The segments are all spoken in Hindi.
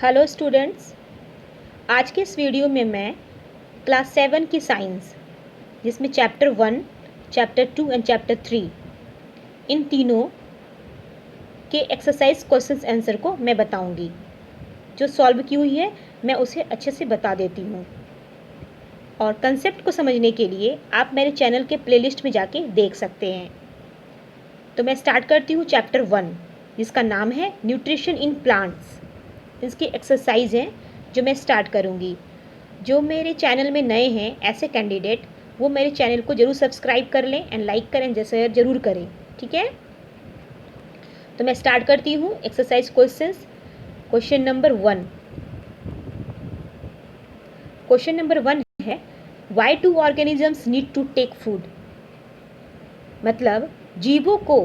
हेलो स्टूडेंट्स, आज के इस वीडियो में मैं क्लास 7 की साइंस जिसमें चैप्टर 1, चैप्टर 2 एंड चैप्टर 3 इन तीनों के एक्सरसाइज क्वेश्चंस आंसर को मैं बताऊंगी। जो सॉल्व की हुई है मैं उसे अच्छे से बता देती हूँ और कंसेप्ट को समझने के लिए आप मेरे चैनल के प्लेलिस्ट में जाके देख सकते हैं। तो मैं स्टार्ट करती हूँ चैप्टर 1 जिसका नाम है न्यूट्रिशन इन प्लांट्स। इसकी एक्सरसाइज है जो मैं स्टार्ट करूँगी। जो मेरे चैनल में नए हैं ऐसे कैंडिडेट वो मेरे चैनल को ज़रूर सब्सक्राइब कर लें एंड लाइक करें, जैसे ज़रूर करें, ठीक है। तो मैं स्टार्ट करती हूँ एक्सरसाइज क्वेश्चंस। क्वेश्चन नंबर 1 है why do organisms need to take food. मतलब जीवों को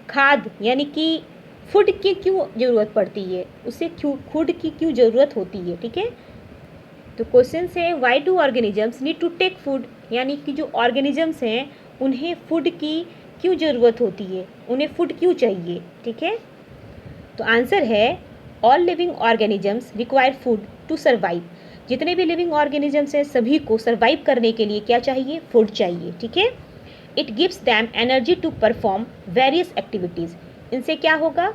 खाद यानी कि फूड की क्यों ज़रूरत पड़ती है, उसे फूड की क्यों ज़रूरत होती है, ठीक है। तो क्वेश्चन है why do organisms need to take food, यानी कि जो ऑर्गेनिजम्स हैं उन्हें फूड की क्यों ज़रूरत होती है, उन्हें फूड क्यों चाहिए, ठीक है। तो आंसर है all living organisms require food to survive. जितने भी लिविंग ऑर्गेनिजम्स हैं सभी को सर्वाइव करने के लिए क्या चाहिए, फूड चाहिए, ठीक है। It gives them energy to perform various activities. इनसे क्या होगा,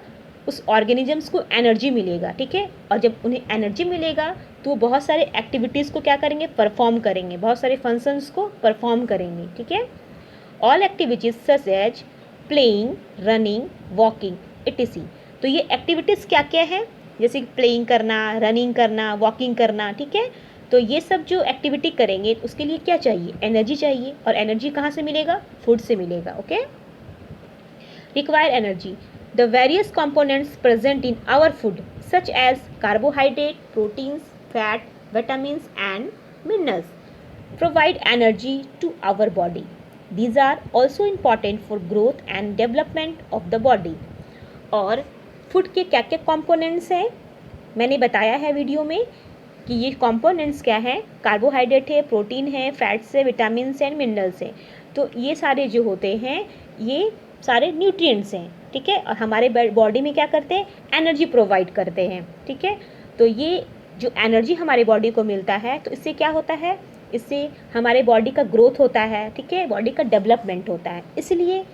उस ऑर्गेनिजम्स को एनर्जी मिलेगा, ठीक है। और जब उन्हें एनर्जी मिलेगा तो वो बहुत सारे एक्टिविटीज़ को क्या करेंगे, परफॉर्म करेंगे, बहुत सारे फंक्शंस को परफॉर्म करेंगे, ठीक है। All activities such as playing, running, walking etc। तो ये एक्टिविटीज़ क्या क्या है, जैसे कि प्लेइंग करना, रनिंग करना, वॉकिंग करना, ठीक है। तो ये सब जो एक्टिविटी करेंगे उसके लिए क्या चाहिए, एनर्जी चाहिए। और एनर्जी कहाँ से मिलेगा, फूड से मिलेगा, okay. Require energy the various components present in our food such as carbohydrate, proteins, fat, vitamins and minerals provide energy to our body. These are also important for growth and development of the body. और फूड के क्या क्या कंपोनेंट्स हैं मैंने बताया है वीडियो में कि ये कंपोनेंट्स क्या हैं, कार्बोहाइड्रेट है, प्रोटीन है, फैट्स है, विटामिन्स एंड मिनरल्स हैं। तो ये सारे जो होते हैं ये सारे न्यूट्रिएंट्स हैं, ठीक है। और हमारे बॉडी में क्या करते हैं, एनर्जी प्रोवाइड करते हैं, ठीक है। तो ये जो एनर्जी हमारे बॉडी को मिलता है तो इससे क्या होता है, इससे हमारे बॉडी का ग्रोथ होता है, ठीक है, बॉडी का डेवलपमेंट होता है, इसलिए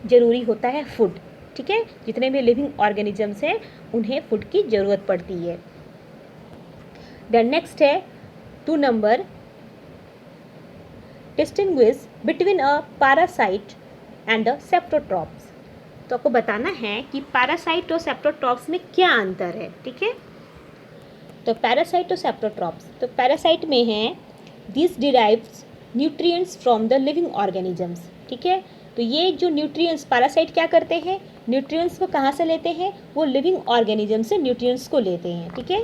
ज़रूरी होता है फूड, ठीक है। जितने भी लिविंग ऑर्गेनिजम्स हैं उन्हें फूड की ज़रूरत पड़ती है। देन नेक्स्ट है 2 number, distinguish between a parasite and अ सेप्टोट्रॉप्स। तो आपको बताना है कि पैरासाइट और सेप्टोट्रॉप्स में क्या अंतर है, ठीक है। तो पैरासाइट और सेप्टोट्रॉप्स, तो पैरासाइट में है this derives nutrients from the living organisms, ठीक है। तो ये जो न्यूट्रिएंट्स पैरासाइट क्या करते हैं, न्यूट्रिएंट्स को कहाँ से लेते हैं, वो लिविंग ऑर्गेनिजम से न्यूट्रिएंट्स को लेते हैं, ठीक है।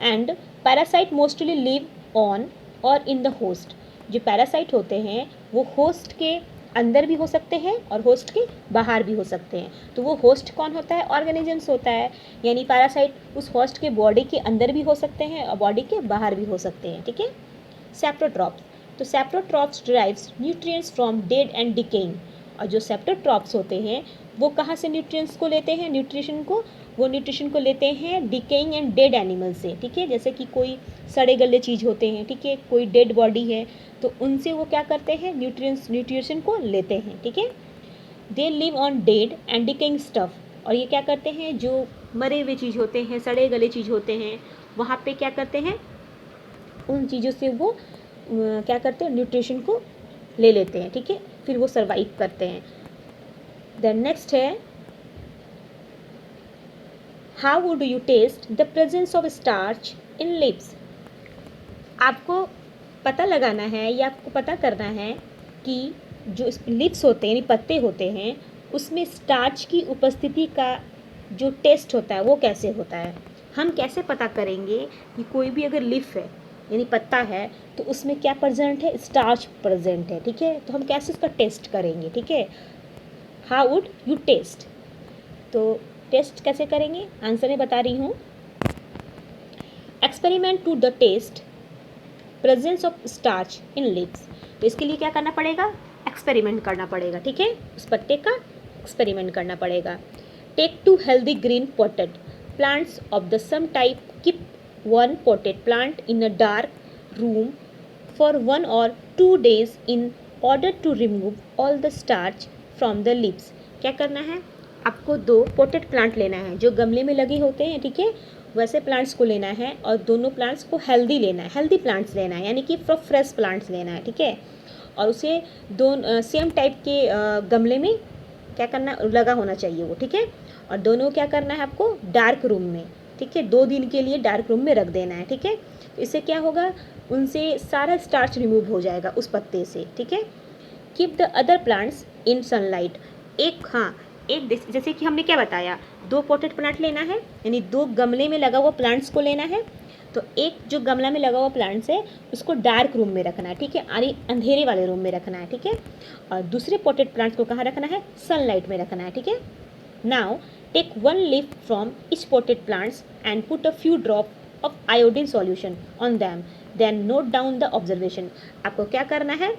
And parasite mostly live on और इन द होस्ट। जो पैरासाइट होते हैं वो होस्ट के अंदर भी हो सकते हैं और होस्ट के बाहर भी हो सकते हैं। तो वो होस्ट कौन होता है, ऑर्गेनिजम्स होता है, यानी पैरासाइट उस होस्ट के बॉडी के अंदर भी हो सकते हैं और बॉडी के बाहर भी हो सकते हैं, ठीक है। सेप्टोट्रॉप्स, तो सेप्टोट्रॉप्स derives nutrients from dead and decaying. और जो सेप्टोट्रॉप्स होते हैं वो कहाँ से न्यूट्रिएंट्स को लेते हैं, वो न्यूट्रिशन को लेते हैं डिकेइंग एंड डेड एनिमल से, ठीक है। जैसे कि कोई सड़े गले चीज़ होते हैं, ठीक है, कोई डेड बॉडी है तो उनसे वो क्या करते हैं, न्यूट्रिशन को लेते हैं, ठीक है। They live on dead and decaying stuff. और ये क्या करते हैं, जो मरे हुए चीज़ होते हैं, सड़े गले चीज़ होते हैं, वहाँ पे क्या करते हैं, उन चीज़ों से वो क्या करते हैं, न्यूट्रिशन को ले लेते हैं, ठीक है, फिर वो सर्वाइव करते हैं। देन नेक्स्ट है how would you test the presence of starch in lips. आपको पता लगाना है या आपको पता करना है कि जो लिप्स होते हैं यानी पत्ते होते हैं उसमें स्टार्च की उपस्थिति का जो टेस्ट होता है वो कैसे होता है। हम कैसे पता करेंगे कि कोई भी अगर लिप है यानी पत्ता है तो उसमें क्या प्रेजेंट है, स्टार्च प्रेजेंट है, ठीक है। तो हम कैसे उसका टेस्ट करेंगे, ठीक है। हाउ वुड यू टेस्ट, तो टेस्ट कैसे करेंगे, आंसर मैं बता रही हूँ। Experiment to the test presence of starch in lips. तो इसके लिए क्या करना पड़ेगा, एक्सपेरिमेंट करना पड़ेगा, ठीक है, उस पत्ते का एक्सपेरिमेंट करना पड़ेगा। Take 2 healthy green potato. Plants of the some type keep one potted plant in a dark room for 1 or 2 days in order to remove all the starch from the leaves. क्या करना है आपको? 2 पोटेड प्लांट लेना है जो गमले में लगे होते हैं, ठीक है, वैसे प्लांट्स को लेना है और दोनों प्लांट्स को हेल्दी लेना है, हेल्दी प्लांट्स लेना है, यानी कि फ्रेश प्लांट्स लेना है, ठीक है, और उसे सेम टाइप के गमले में क्या करना लगा होना चाहिए वो, ठीक है, और दोनों क्या करना है आपको? डार्क रूम में, ठीक है, 2 दिन के लिए डार्क रूम में रख देना है, ठीक है। तो इससे क्या होगा? उनसे सारा स्टार्च रिमूव हो जाएगा उस पत्ते से, ठीक है। Keep the other plants in sunlight. एक जैसे कि हमने क्या बताया, 2 पॉटेड प्लांट लेना है, यानी 2 गमले में लगा हुआ प्लांट्स को लेना है। तो एक जो गमला में लगा हुआ प्लांट्स है उसको डार्क रूम में रखना है, ठीक है, यानी अंधेरे वाले रूम में रखना है, ठीक है, और दूसरे पॉटेड प्लांट्स को कहाँ रखना है? सनलाइट में रखना है, ठीक है। Now take 1 leaf from each potted plants and put a few drop of iodine solution on them, then note down the observation. आपको क्या करना है?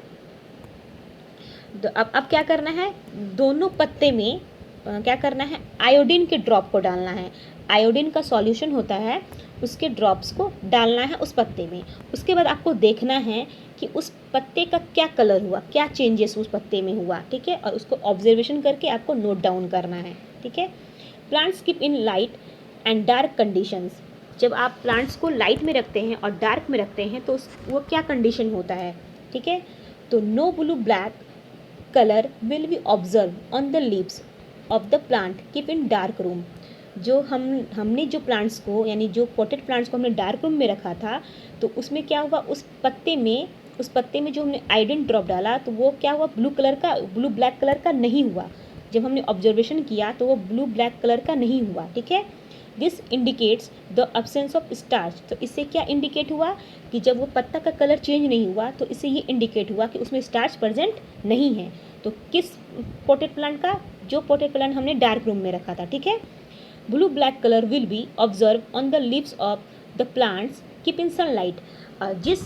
तो अब क्या करना है? दोनों पत्ते में क्या करना है? आयोडीन के ड्रॉप को डालना है। आयोडीन का सॉल्यूशन होता है, उसके ड्रॉप्स को डालना है उस पत्ते में। उसके बाद आपको देखना है कि उस पत्ते का क्या कलर हुआ, क्या चेंजेस उस पत्ते में हुआ, ठीक है, और उसको ऑब्जर्वेशन करके आपको नोट डाउन करना है, ठीक है। Plants keep in light and dark conditions. जब आप प्लांट्स को लाइट में रखते हैं और डार्क में रखते हैं तो वो क्या कंडीशन होता है, ठीक है। तो no blue black colour will be observe on the leaves of the plant keep in dark room. जो हमने जो प्लांट्स को, यानी जो पॉटेड प्लांट्स को हमने डार्क रूम में रखा था, तो उसमें क्या हुआ? उस पत्ते में जो हमने आयोडीन ड्रॉप डाला तो वो क्या हुआ? ब्लू ब्लैक कलर का नहीं हुआ। जब हमने ऑब्जर्वेशन किया तो वो ब्लू ब्लैक कलर का नहीं हुआ, ठीक है। This indicates the absence of starch. तो इससे क्या इंडिकेट हुआ कि जब वो पत्ता का कलर चेंज नहीं हुआ तो इससे ये इंडिकेट हुआ कि उसमें स्टार्च प्रेजेंट नहीं है। तो किस पॉटेड प्लांट का? जो पॉटेड प्लांट हमने डार्क रूम में रखा था, ठीक है। Blue black colour will be observe on the leaves of the plants keep in sunlight. जिस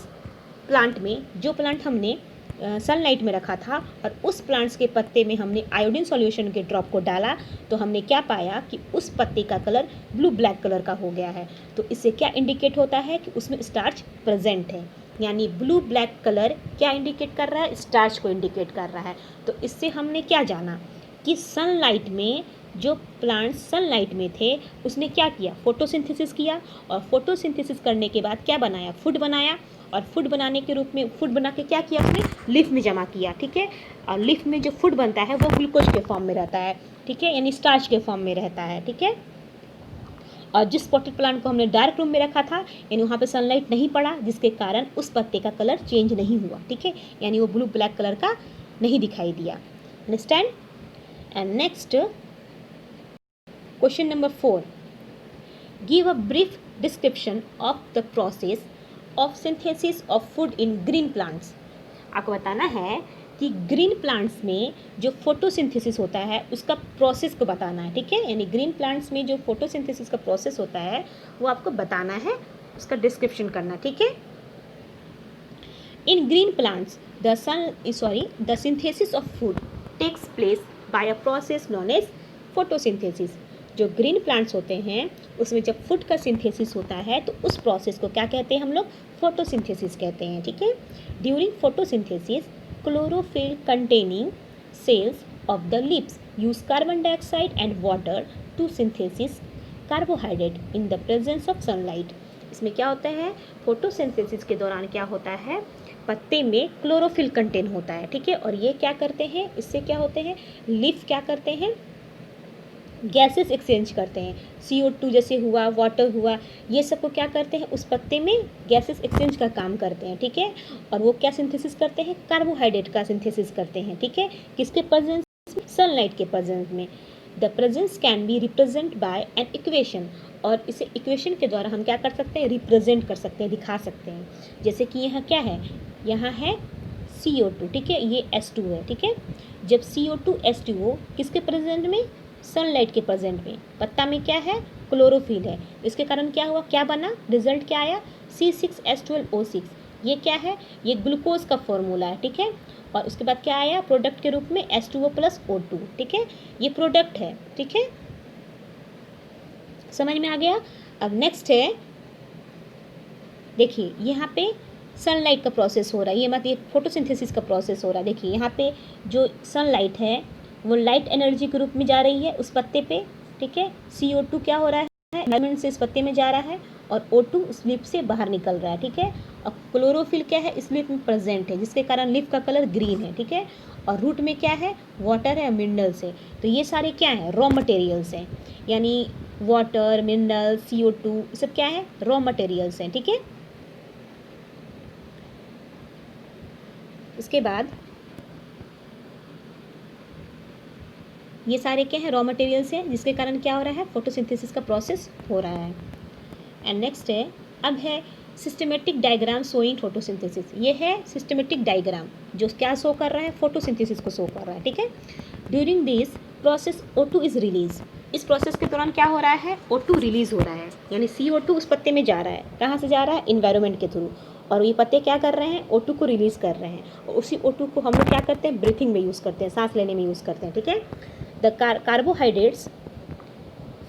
प्लांट में, जो प्लांट हमने सनलाइट में रखा था और उस प्लांट्स के पत्ते में हमने आयोडीन सॉल्यूशन के ड्रॉप को डाला तो हमने क्या पाया कि उस पत्ते का कलर ब्लू ब्लैक कलर का हो गया है। तो इससे क्या इंडिकेट होता है कि उसमें स्टार्च प्रेजेंट है, यानी ब्लू ब्लैक कलर क्या इंडिकेट कर रहा है? स्टार्च को इंडिकेट कर रहा है। तो इससे हमने क्या जाना कि सनलाइट में जो प्लांट्स सनलाइट में थे उसने क्या किया? फोटोसिंथेसिस किया, और फोटोसिंथेसिस करने के बाद क्या बनाया? फूड बनाया, और फूड बनाने के रूप में फूड बना के क्या किया? उसने लीफ में जमा किया, ठीक है, और लीफ में जो फूड बनता है वो ग्लूकोज के फॉर्म में रहता है, ठीक है, यानी स्टार्च के फॉर्म में रहता है, ठीक है। और जिस पॉटेड प्लांट को हमने डार्क रूम में रखा था, यानी वहाँ पे सनलाइट नहीं पड़ा, जिसके कारण उस पत्ते का कलर चेंज नहीं हुआ, ठीक है, यानी वो ब्लू ब्लैक कलर का नहीं दिखाई दिया। Understand? And next question number 4, give a brief description of the process of synthesis of food in green plants. आपको बताना है कि ग्रीन प्लांट्स में जो फोटोसिंथेसिस होता है उसका प्रोसेस को बताना है, ठीक है, यानी ग्रीन प्लांट्स में जो फोटोसिंथेसिस का प्रोसेस होता है वो आपको बताना है, उसका डिस्क्रिप्शन करना, ठीक है। In green plants the synthesis of food takes place by a process known as photosynthesis. जो ग्रीन प्लांट्स होते हैं उसमें जब फूड का सिंथेसिस होता है तो उस प्रोसेस को क्या कहते हैं हम लोग? फोटोसिंथेसिस कहते हैं, ठीक है। During photosynthesis chlorophyll containing cells of the leaves use carbon dioxide and water to synthesis carbohydrate in the presence of sunlight। इसमें क्या होता है? फोटोसिंथेसिस के दौरान क्या होता है? पत्ते में क्लोरोफिल कंटेन होता है, ठीक है, और ये क्या करते हैं? इससे क्या होते हैं? लीफ क्या करते हैं? गैसेस एक्सचेंज करते हैं, CO2 जैसे हुआ, वाटर हुआ, ये सबको क्या करते हैं? उस पत्ते में गैसेस एक्सचेंज का काम करते हैं, ठीक है, और वो क्या सिंथेसिस करते हैं? कार्बोहाइड्रेट का सिंथेसिस करते हैं, ठीक है, किसके प्रेजेंस में? सनलाइट के प्रेजेंस में। The presence can be represent by an equation, और इसे इक्वेशन के द्वारा हम क्या कर सकते हैं? रिप्रेजेंट कर सकते हैं, दिखा सकते हैं। जैसे कि यहाँ क्या है? यहाँ है CO2, ठीक है, ये H2 है, ठीक है। जब CO2 H2O किसके प्रेजेंट में? सनलाइट के प्रेजेंट में। पत्ता में क्या है? क्लोरोफिल है। इसके कारण क्या हुआ? क्या बना? रिजल्ट क्या आया? C6H12O6। ये क्या है? ये ग्लूकोज का फॉर्मूला है, ठीक है, और उसके बाद क्या आया? प्रोडक्ट के रूप में H2O + O2, ठीक है, ये प्रोडक्ट है, ठीक है। समझ में आ गया। अब नेक्स्ट है, देखिए यहाँ पे सनलाइट का प्रोसेस हो रहा है, ये मत ये फोटोसिंथेसिस का प्रोसेस हो रहा है। देखिए यहाँ पे जो सनलाइट है वो लाइट एनर्जी के रूप में जा रही है उस पत्ते पे, ठीक है। CO2 क्या हो रहा है, एनवायरमेंट से इस पत्ते में जा रहा है, और O2 इस लीफ से बाहर निकल रहा है, ठीक है। और क्लोरोफिल क्या है, इस लीफ में प्रेजेंट है, जिसके कारण लीफ का कलर ग्रीन है, ठीक है। और रूट में क्या है, वाटर है, मिनरल्स है। तो ये सारे क्या हैं, रॉ मटेरियल्स हैं, यानी वाटर, मिनरल, CO2 ये सब क्या है, रॉ मटेरियल्स हैं, ठीक है। इसके बाद ये सारे क्या है, रॉ मटेरियल्स हैं, जिसके कारण क्या हो रहा है, फोटोसिंथेसिस का प्रोसेस हो रहा है। एंड नेक्स्ट है, अब है सिस्टमेटिक डायग्राम शोइंग फोटोसिंथेसिस। ये है सिस्टमेटिक डायग्राम जो क्या शो कर रहा है, फोटोसिंथेसिस को शो कर रहा है, ठीक है। During this process O2 is release. इस प्रोसेस के दौरान क्या हो रहा है, O2 रिलीज हो रहा है, यानी CO2 उस पत्ते में जा रहा है। कहाँ से जा रहा है, इन्वायरमेंट के थ्रू, और ये पत्ते क्या कर रहे हैं, O2 को रिलीज कर रहे हैं, और उसी O2 को हम लोग क्या करते हैं, ब्रीथिंग में यूज़ करते हैं, सांस लेने में यूज़ करते हैं, ठीक है। The carbohydrates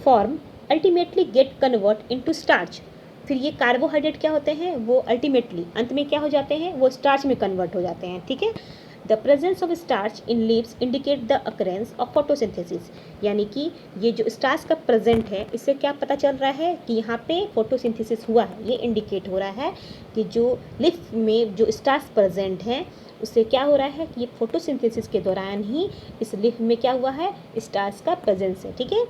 form ultimately gate convert into starch. फिर ये कार्बोहाइड्रेट क्या होते हैं, वो अल्टीमेटली अंत में क्या हो जाते हैं, वो स्टार्च में कन्वर्ट हो जाते हैं, ठीक है। The presence of starch in leaves indicate the occurrence of photosynthesis. यानी कि ये जो स्टार्च का प्रेजेंट है, इससे क्या पता चल रहा है कि यहाँ पे फोटोसिंथेसिस हुआ है। ये इंडिकेट हो रहा है कि जो लीफ में जो स्टार्च प्रेजेंट है, उससे क्या हो रहा है कि ये फोटोसिंथेसिस के दौरान ही इस लीफ में क्या हुआ है, स्टार्च का प्रेजेंस है, ठीक है।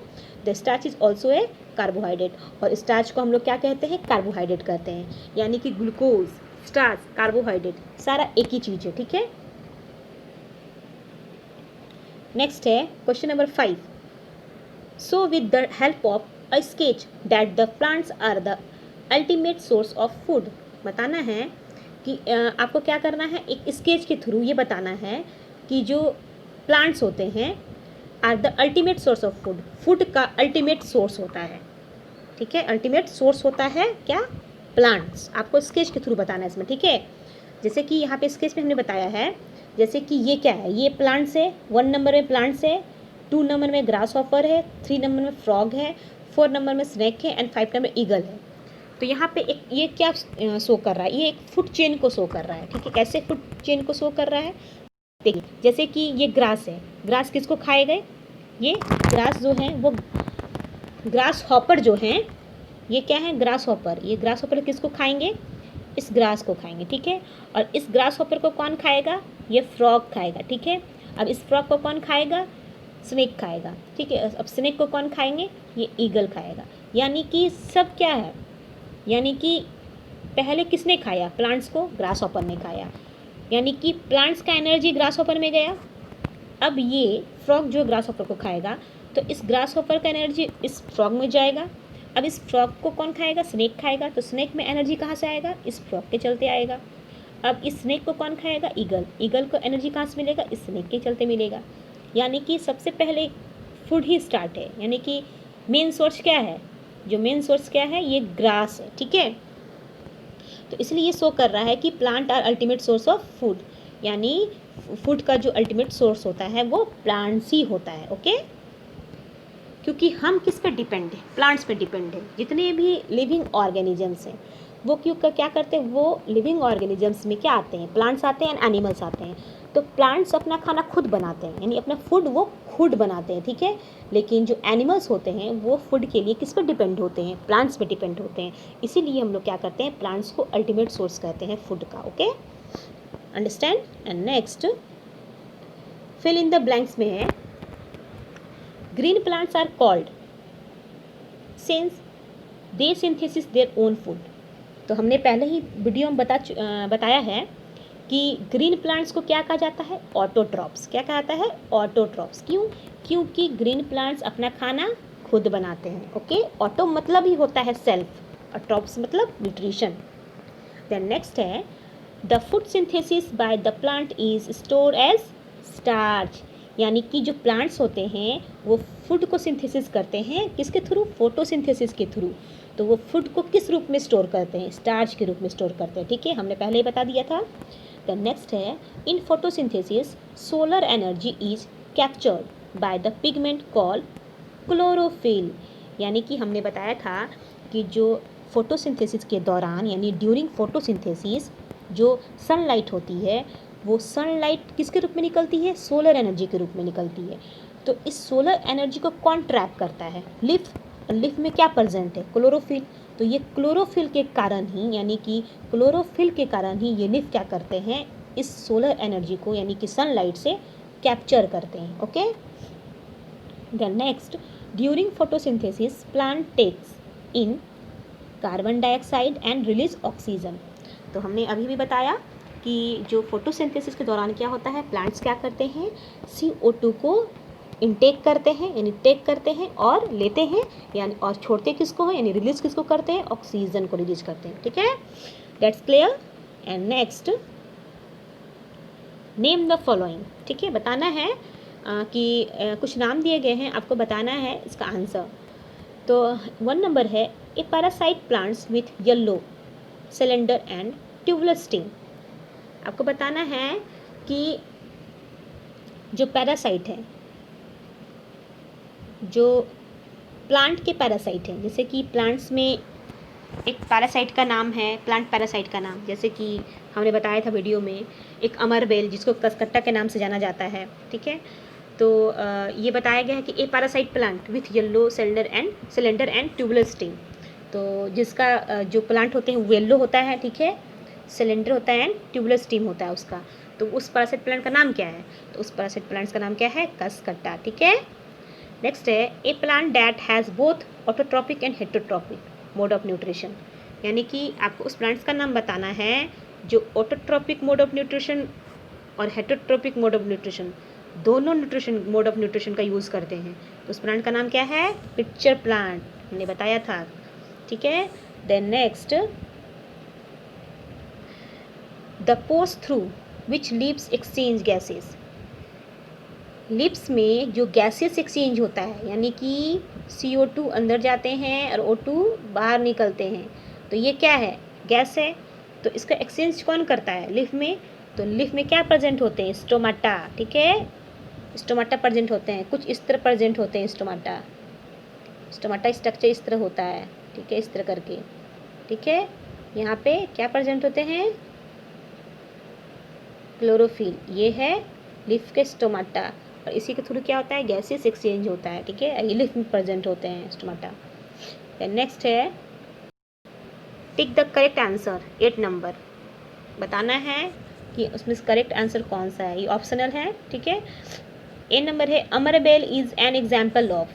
The starch is also a carbohydrate, और स्टार्च को हम लोग क्या कहते हैं, कार्बोहाइड्रेट कहते हैं, यानी कि ग्लूकोज, स्टार्च, कार्बोहाइड्रेट सारा एक ही चीज़ है, ठीक है। नेक्स्ट है question number 5। So with the help of a sketch that the plants are the ultimate source of food. बताना है कि आपको क्या करना है, एक स्केच के थ्रू ये बताना है कि जो प्लांट्स होते हैं are the ultimate source of food, food का अल्टीमेट सोर्स होता है, ठीक है। अल्टीमेट सोर्स होता है क्या, प्लांट्स। आपको स्केच के थ्रू बताना है इसमें, ठीक है। जैसे कि यहाँ पे स्केच में हमने बताया है, जैसे कि ये क्या है, ये प्लांट्स है, 1 नंबर में प्लांट्स है, 2 नंबर में ग्रास हॉपर है, 3 नंबर में फ्रॉग है, 4 नंबर में स्नेक है, एंड 5 नंबर में ईगल है। तो यहाँ पे एक ये क्या शो कर रहा है, ये एक फूड चेन को शो कर रहा है, ठीक है। कैसे फूड चेन को शो कर रहा है, देखिए जैसे कि ये ग्रास है, ग्रास किसको खाए गए, ये ग्रास जो है वो ग्रास हॉपर जो हैं, ये क्या है, ग्रास हॉपर। ये ग्रास हॉपर किसको खाएंगे, इस ग्रास को खाएंगे, ठीक है। और इस ग्रास हॉपर को कौन खाएगा, ये फ्रॉग खाएगा, ठीक है। अब इस फ्रॉग को कौन खाएगा, स्नेक खाएगा, ठीक है। अब स्नेक को कौन खाएंगे, ये ईगल खाएगा। यानी कि सब क्या है, यानी कि पहले किसने खाया, प्लांट्स को ग्रास हॉपर ने खाया, यानी कि प्लांट्स का एनर्जी ग्रास हॉपर में गया। अब ये फ्रॉग जो ग्रास हॉपर को खाएगा, तो इस ग्रास हॉपर का एनर्जी इस फ्रॉग में जाएगा। अब इस फ्रॉग को कौन खाएगा, स्नेक खाएगा, तो स्नेक में एनर्जी कहाँ से आएगा, इस फ्रॉग के चलते आएगा। अब इस स्नेक को कौन खाएगा, ईगल, ईगल को एनर्जी कहाँ से मिलेगा, इस स्नेक के चलते मिलेगा। यानी कि सबसे पहले फूड ही स्टार्ट है, यानी कि मेन सोर्स क्या है, जो मेन सोर्स क्या है, ये ग्रास है, ठीक है। तो इसलिए ये शो कर रहा है कि plant are ultimate source of food, यानी फूड का जो अल्टीमेट सोर्स होता है वो प्लांट्स ही होता है, ओके। क्योंकि हम किस पे डिपेंड हैं, प्लांट्स पे डिपेंड है। जितने भी लिविंग ऑर्गेनिजम्स हैं वो क्या करते हैं, वो लिविंग ऑर्गेनिजम्स में क्या आते हैं, प्लांट्स आते हैं एंड एनिमल्स आते हैं। तो प्लांट्स अपना खाना खुद बनाते हैं, यानी अपना फूड वो खुद बनाते हैं, ठीक है। लेकिन जो एनिमल्स होते हैं वो फूड के लिए किस पर डिपेंड होते हैं, प्लांट्स पे डिपेंड होते हैं। इसीलिए हम लोग क्या करते हैं, प्लांट्स को अल्टीमेट सोर्स कहते हैं फूड का, okay, understand. And next fill in the blanks में है, green plants are called since they synthesis their own food. तो हमने पहले ही वीडियो में बताया है कि ग्रीन प्लांट्स को क्या कहा जाता है, ऑटोट्रॉप्स। क्या कहा जाता है, ऑटोट्रॉप्स। क्यों, क्योंकि ग्रीन प्लांट्स अपना खाना खुद बनाते हैं, ओके। ऑटो मतलब ही होता है सेल्फ, और ट्रॉप्स मतलब न्यूट्रिशन। देन नेक्स्ट है, the food synthesis by the plant is store as starch. यानी कि जो प्लांट्स होते हैं वो फूड को सिंथेसिस करते हैं, किसके थ्रू, फोटोसिंथेसिस के थ्रू। तो वो फूड को किस रूप में स्टोर करते हैं, स्टार्च के रूप में स्टोर करते हैं, ठीक है, हमने पहले ही बता दिया था। द नेक्स्ट है, in photosynthesis solar energy is captured by the pigment called chlorophyll. यानी कि हमने बताया था कि जो फोटोसिंथेसिस के दौरान यानी ड्यूरिंग फोटोसिंथेसिस जो सनलाइट होती है वो सनलाइट किसके रूप में निकलती है, सोलर एनर्जी के रूप में निकलती है। तो इस सोलर एनर्जी को कौन ट्रैप करता है, लिफ। लिफ में क्या प्रेजेंट है, क्लोरोफिल। तो ये क्लोरोफिल के कारण ही यानी कि क्लोरोफिल के कारण ही ये लिफ क्या करते हैं, इस सोलर एनर्जी को यानी कि सनलाइट से कैप्चर करते हैं। Okay, then next, during photosynthesis plant takes in carbon dioxide and release oxygen. तो हमने अभी भी बताया कि जो फोटोसिंथेसिस के दौरान क्या होता है, प्लांट्स क्या करते हैं, CO2 को इनटेक करते हैं यानी टेक करते हैं और लेते हैं यानी और छोड़ते किसको हैं यानी रिलीज किसको करते हैं, ऑक्सीजन को रिलीज करते हैं। ठीक है, that's clear. And next, name the following. ठीक है, बताना है कि कुछ नाम दिए गए हैं, आपको बताना है इसका आंसर। तो 1 नंबर है ए parasite plants with yellow cylinder and tubeless sting. आपको बताना है कि जो पैरासाइट है, जो प्लांट के पैरासाइट हैं, जैसे कि प्लांट्स में एक पैरासाइट का नाम है, प्लांट पैरासाइट का नाम, जैसे कि हमने बताया था वीडियो में एक अमरबेल जिसको कसकट्टा के नाम से जाना जाता है। ठीक है, तो ये बताया गया है कि ए parasite plant with yellow cylinder and tubeless sting. तो जिसका जो प्लांट होते हैं वो येलो होता है, ठीक है, सिलेंडर होता है एंड ट्यूबलेस स्टिम होता है उसका। तो उस पैरासाइट प्लांट का नाम क्या है, तो उस पैरासाइट प्लांट्स का नाम क्या है, कसकट्टा। ठीक है, नेक्स्ट है a plant that has both autotrophic and heterotrophic mode of nutrition. यानी कि आपको उस प्लांट्स का नाम बताना है जो ऑटोट्रॉपिक मोड ऑफ न्यूट्रिशन और हेटरोट्रॉपिक मोड ऑफ न्यूट्रिशन दोनों मोड ऑफ न्यूट्रिशन का यूज़ करते हैं। तो उस प्लांट का नाम क्या है, पिक्चर प्लांट, हमने बताया था। ठीक है, then next, the pores through which lips exchange gases. Lips में जो गैसेस एक्सचेंज होता है यानी कि CO2 अंदर जाते हैं और O2 बाहर निकलते हैं, तो ये क्या है, गैस है। तो इसका एक्सचेंज कौन करता है, लिफ में। तो लिफ में क्या प्रेजेंट होते हैं, स्टोमाटा। ठीक है, स्टोमाटा प्रेजेंट होते हैं, कुछ इस तरह प्रेजेंट होते हैं स्टोमाटा स्ट्रक्चर इस तरह होता है। ठीक है, इस तरह करके। ठीक है, यहाँ पे क्या प्रेजेंट होते हैं, क्लोरोफिल, ये है लिफ के स्टोमाटा, और इसी के थ्रू क्या होता है, गैसेस एक्सचेंज होता है। ठीक है, ये लिफ में प्रेजेंट होते हैं स्टोमाटा। नेक्स्ट है tick the correct answer, 8 number बताना है कि उसमें करेक्ट आंसर कौन सा है, ये ऑप्शनल है। ठीक है, ए नंबर है अमरबेल इज़ एन एग्जाम्पल ऑफ।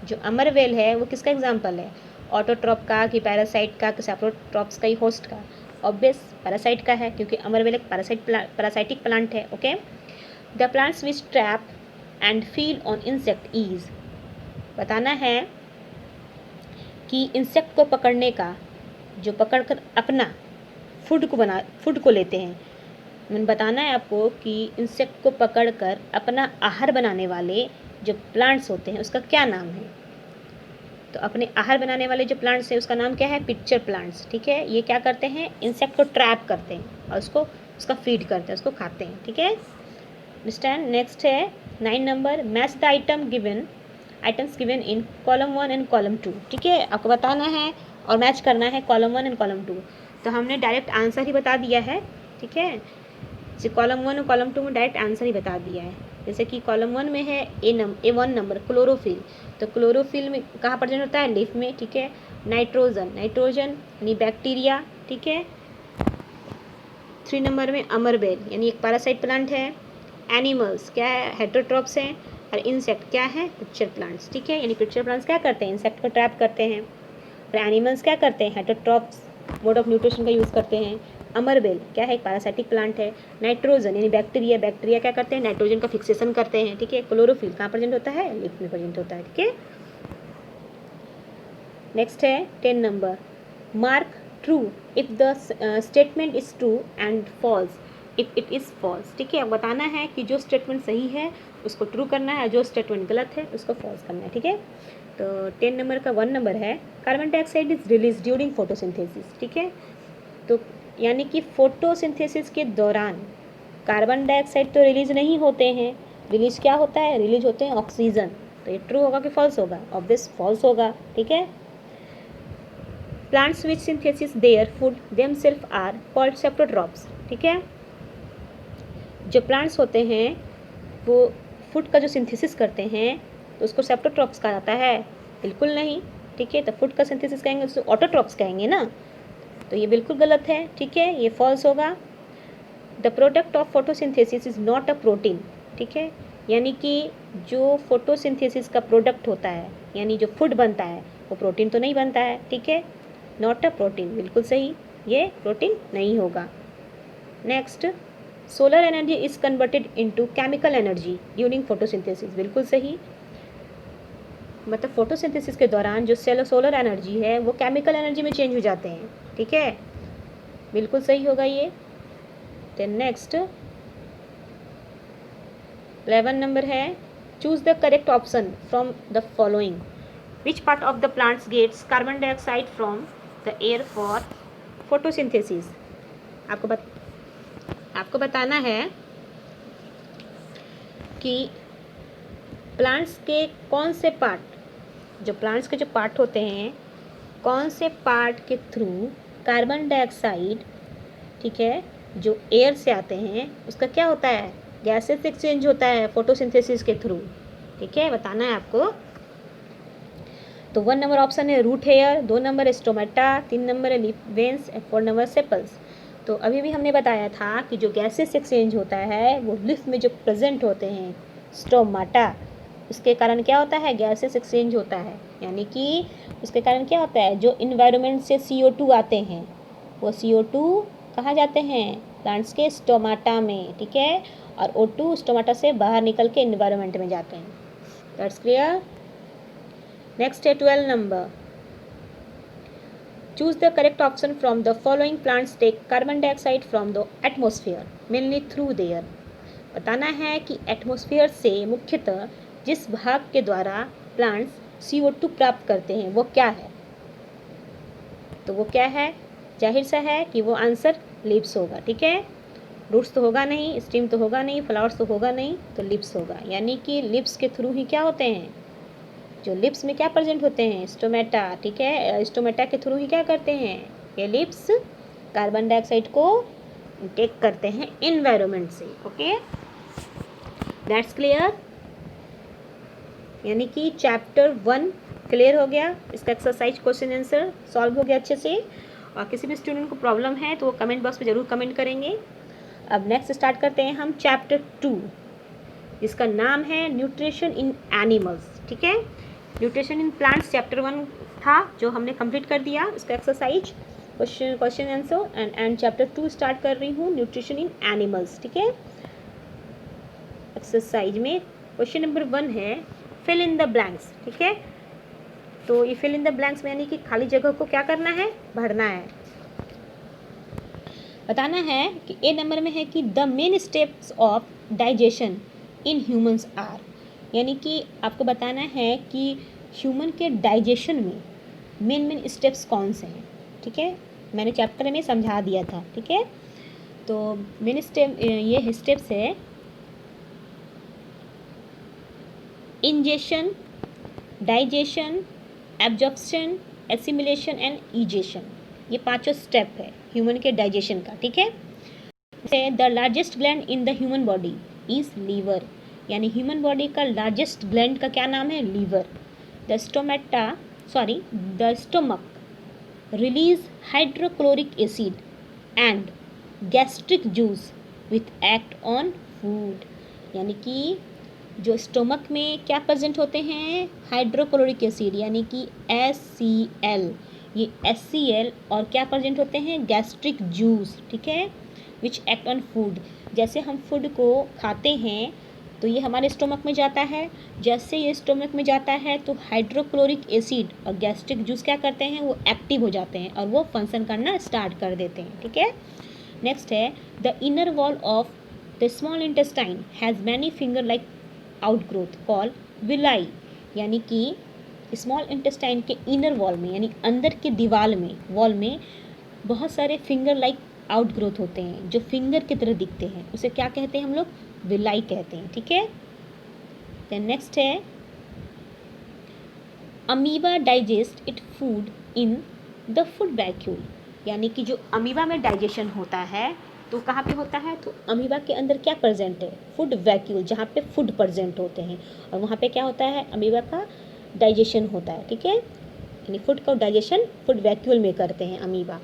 जो अमरबेल है वो किसका एग्जाम्पल है, ऑटोट्रॉप का कि पैरासाइट का कि सैप्रोट्रॉप्स का ही होस्ट का, ऑब्वियस पैरासाइट का है क्योंकि अमरबेल एक पैरासाइटिक प्लांट है। Okay, the plants which trap and feed on insect is. बताना है कि इंसेक्ट को पकड़ने का, जो पकड़कर अपना फूड को लेते हैं। मैंने बताना है आपको कि इंसेक्ट को पकड़कर अपना आहार बनाने वाले जो प्लांट्स होते हैं उसका क्या नाम है। तो अपने आहार बनाने वाले जो प्लांट्स हैं उसका नाम क्या है, पिक्चर प्लांट्स। ठीक है, ये क्या करते हैं, इंसेक्ट को ट्रैप करते हैं और उसका फीड करते हैं, उसको खाते हैं। ठीक है, अंडरस्टैंड। नेक्स्ट है 9 number, match the items given in column 1 and column 2। ठीक है, आपको बताना है और मैच करना है कॉलम 1 एंड कॉलम 2। तो हमने डायरेक्ट आंसर ही बता दिया है। ठीक है, जैसे कॉलम 1 और कॉलम 2 में डायरेक्ट आंसर ही बता दिया है। जैसे कि कॉलम 1 में है A1 नंबर क्लोरोफिल। तो क्लोरोफिल में कहाँ प्रेजेंट होता है, लीफ में। ठीक है, नाइट्रोजन यानी बैक्टीरिया। ठीक है, 3 नंबर में अमरबेल यानी एक पैरासाइट प्लांट है। एनिमल्स क्या है, हेटरोट्रॉप्स हैं, और इंसेक्ट क्या है, पिक्चर प्लांट्स। ठीक है, यानी पिक्चर प्लांट्स क्या करते हैं, इंसेक्ट को ट्रैप करते हैं, और एनिमल्स क्या करते हैं, हेटरोट्रॉप्स मोड ऑफ न्यूट्रिशन का यूज़ करते हैं। अमरबेल क्या है, एक पैरासाइटिक प्लांट है। नाइट्रोजन यानी बैक्टीरिया क्या करते हैं, नाइट्रोजन का फिक्सेशन करते हैं। ठीक है, क्लोरोफिल कहाँ प्रेजेंट होता है, लीफ में प्रेजेंट होता है। ठीक है, नेक्स्ट है 10 number, mark true if the statement is true and false if it is false. ठीक है, अब बताना है कि जो स्टेटमेंट सही है उसको ट्रू करना है, जो स्टेटमेंट गलत है उसको फॉल्स करना है। ठीक है, तो 10 नंबर का 1 नंबर है carbon dioxide is release during photosynthesis. ठीक है, तो यानी कि फोटोसिंथेसिस के दौरान कार्बन डाइऑक्साइड तो रिलीज नहीं होते हैं, रिलीज क्या होता है, रिलीज होते हैं ऑक्सीजन। तो ये ट्रू होगा कि फॉल्स होगा? ऑब्वियस फॉल्स होगा, ठीक है। Plants which synthesis their food themselves are called saprotrophs, ठीक है। जो प्लांट्स होते हैं वो फूड का जो सिंथेसिस करते हैं तो उसको सेप्टोट्रॉप्स कहा जाता है? बिल्कुल नहीं, ठीक है। तो फूड का सिंथेसिस कहेंगे उसको ऑटोट्रॉप्स कहेंगे ना, तो ये बिल्कुल गलत है, ठीक है, ये फॉल्स होगा। The product of photosynthesis is not a protein, ठीक है, यानी कि जो फोटोसिंथेसिस का प्रोडक्ट होता है यानी जो फूड बनता है वो प्रोटीन तो नहीं बनता है, ठीक है। नॉट अ प्रोटीन, बिल्कुल सही, ये प्रोटीन नहीं होगा। Next, solar energy is converted into chemical energy during photosynthesis, बिल्कुल सही। मतलब फोटोसिंथेसिस के दौरान जो सोलर एनर्जी है वो केमिकल एनर्जी में चेंज हो जाते हैं, ठीक है, बिल्कुल सही होगा ये। देन नेक्स्ट 11 नंबर है, choose the correct option from the following, which part of the plants gets carbon dioxide from the air for photosynthesis. आपको बताना है कि प्लांट्स के कौन से पार्ट, जो प्लांट्स के जो पार्ट होते हैं, कौन से पार्ट के थ्रू कार्बन डाइऑक्साइड, ठीक है, जो एयर से आते हैं उसका क्या होता है, गैसेस एक्सचेंज होता है फोटोसिंथेसिस के थ्रू, ठीक है, बताना है आपको। तो 1 नंबर ऑप्शन है रूट हेयर, 2 नंबर है स्टोमेटा, 3 नंबर है लीफ वेन्स, 4 नंबर सेपल्स। तो अभी भी हमने बताया था कि जो गैसेस एक्सचेंज होता है वो लीफ में जो प्रेजेंट होते हैं स्टोमाटा, उसके कारण क्या होता है, गैसेस एक्सचेंज होता है, यानी कि उसके कारण क्या होता है, जो इन्वायरमेंट से CO2 आते हैं वो CO2 कहाँ जाते हैं, प्लांट्स के स्टोमाटा में, ठीक है, और O2 स्टोमाटा से बाहर निकल के इन्वायरमेंट में जाते हैं। That's clear. नेक्स्ट है 12 number, choose the correct option from the following, plants take carbon dioxide from the atmosphere mainly through their. बताना है कि एटमोसफियर से मुख्यतः जिस भाग के द्वारा प्लांट्स CO2 प्राप्त करते हैं वो क्या है, तो वो क्या है, जाहिर सा है कि वो आंसर लिप्स होगा, ठीक है। रूट्स तो होगा नहीं, स्टीम तो होगा नहीं, फ्लावर्स तो होगा नहीं, तो लिप्स होगा, यानी कि लिप्स के थ्रू ही क्या होते हैं, जो लिप्स में क्या प्रेजेंट होते हैं, स्टोमेटा, ठीक है, स्टोमेटा के थ्रू ही क्या करते हैं, ये लिप्स कार्बन डाइऑक्साइड को टेक करते हैं इन्वायरमेंट से, ओके, दैट्स क्लियर। यानी कि चैप्टर 1 क्लियर हो गया, इसका एक्सरसाइज क्वेश्चन आंसर सॉल्व हो गया अच्छे से। और किसी भी स्टूडेंट को प्रॉब्लम है तो वो कमेंट बॉक्स में ज़रूर कमेंट करेंगे। अब नेक्स्ट स्टार्ट करते हैं हम चैप्टर 2, जिसका नाम है न्यूट्रिशन इन एनिमल्स, ठीक है। न्यूट्रिशन इन प्लांट्स चैप्टर 1 था जो हमने कंप्लीट कर दिया, इसका exercise question answer and chapter 2 start कर रही हूँ, न्यूट्रिशन इन एनिमल्स, ठीक है। एक्सरसाइज में क्वेश्चन नंबर 1 है फिल इन द ब्लैंक्स, ठीक है। तो ये फिल इन द ब्लैंक्स में यानी कि खाली जगह को क्या करना है, भरना है। बताना है कि ए नंबर में है कि the main steps of digestion in humans are, यानी कि आपको बताना है कि ह्यूमन के डाइजेशन में मेन स्टेप्स कौन से हैं, ठीक है, मैंने चैप्टर में समझा दिया था, ठीक है। तो मेन स्टेप ये स्टेप्स है ingestion, digestion, absorption, assimilation and egestion, ये पांचों स्टेप है ह्यूमन के डाइजेशन का, ठीक है। The largest gland in the human body is liver, यानी ह्यूमन बॉडी का लार्जेस्ट ग्लैंड का क्या नाम है, liver. The stomach release hydrochloric acid and gastric juice with act on food, यानी कि जो स्टोमक में क्या प्रेजेंट होते हैं, हाइड्रोक्लोरिक एसिड यानी कि HCl, ये HCl और क्या प्रेजेंट होते हैं, गैस्ट्रिक जूस, ठीक है, विच एक्ट ऑन फूड। जैसे हम फूड को खाते हैं तो ये हमारे स्टोमक में जाता है, जैसे ये स्टोमक में जाता है तो हाइड्रोक्लोरिक एसिड और गैस्ट्रिक जूस क्या करते हैं, वो एक्टिव हो जाते हैं और वो फंक्शन करना स्टार्ट कर देते हैं, ठीक है। नेक्स्ट है the inner wall of the small intestine has many finger like outgrowth call villi, यानी कि स्मॉल इंटेस्टाइन के इनर वॉल में यानी अंदर के दीवार में वॉल में बहुत सारे फिंगर लाइक आउटग्रोथ होते हैं जो फिंगर की तरह दिखते हैं, उसे क्या कहते हैं हम लोग, विलाई कहते हैं, ठीक है। देन नेक्स्ट है amoeba digest it food in the food vacuole, यानी कि जो अमीबा में डाइजेशन होता है तो कहाँ पे होता है, तो अमीबा के अंदर क्या प्रेजेंट है, फूड वैक्यूल, जहाँ पे फूड प्रेजेंट होते हैं, और वहाँ पे क्या होता है, अमीबा का डाइजेशन होता है, ठीक है, यानी फूड का डाइजेशन फूड वैक्यूल में करते हैं अमीबा।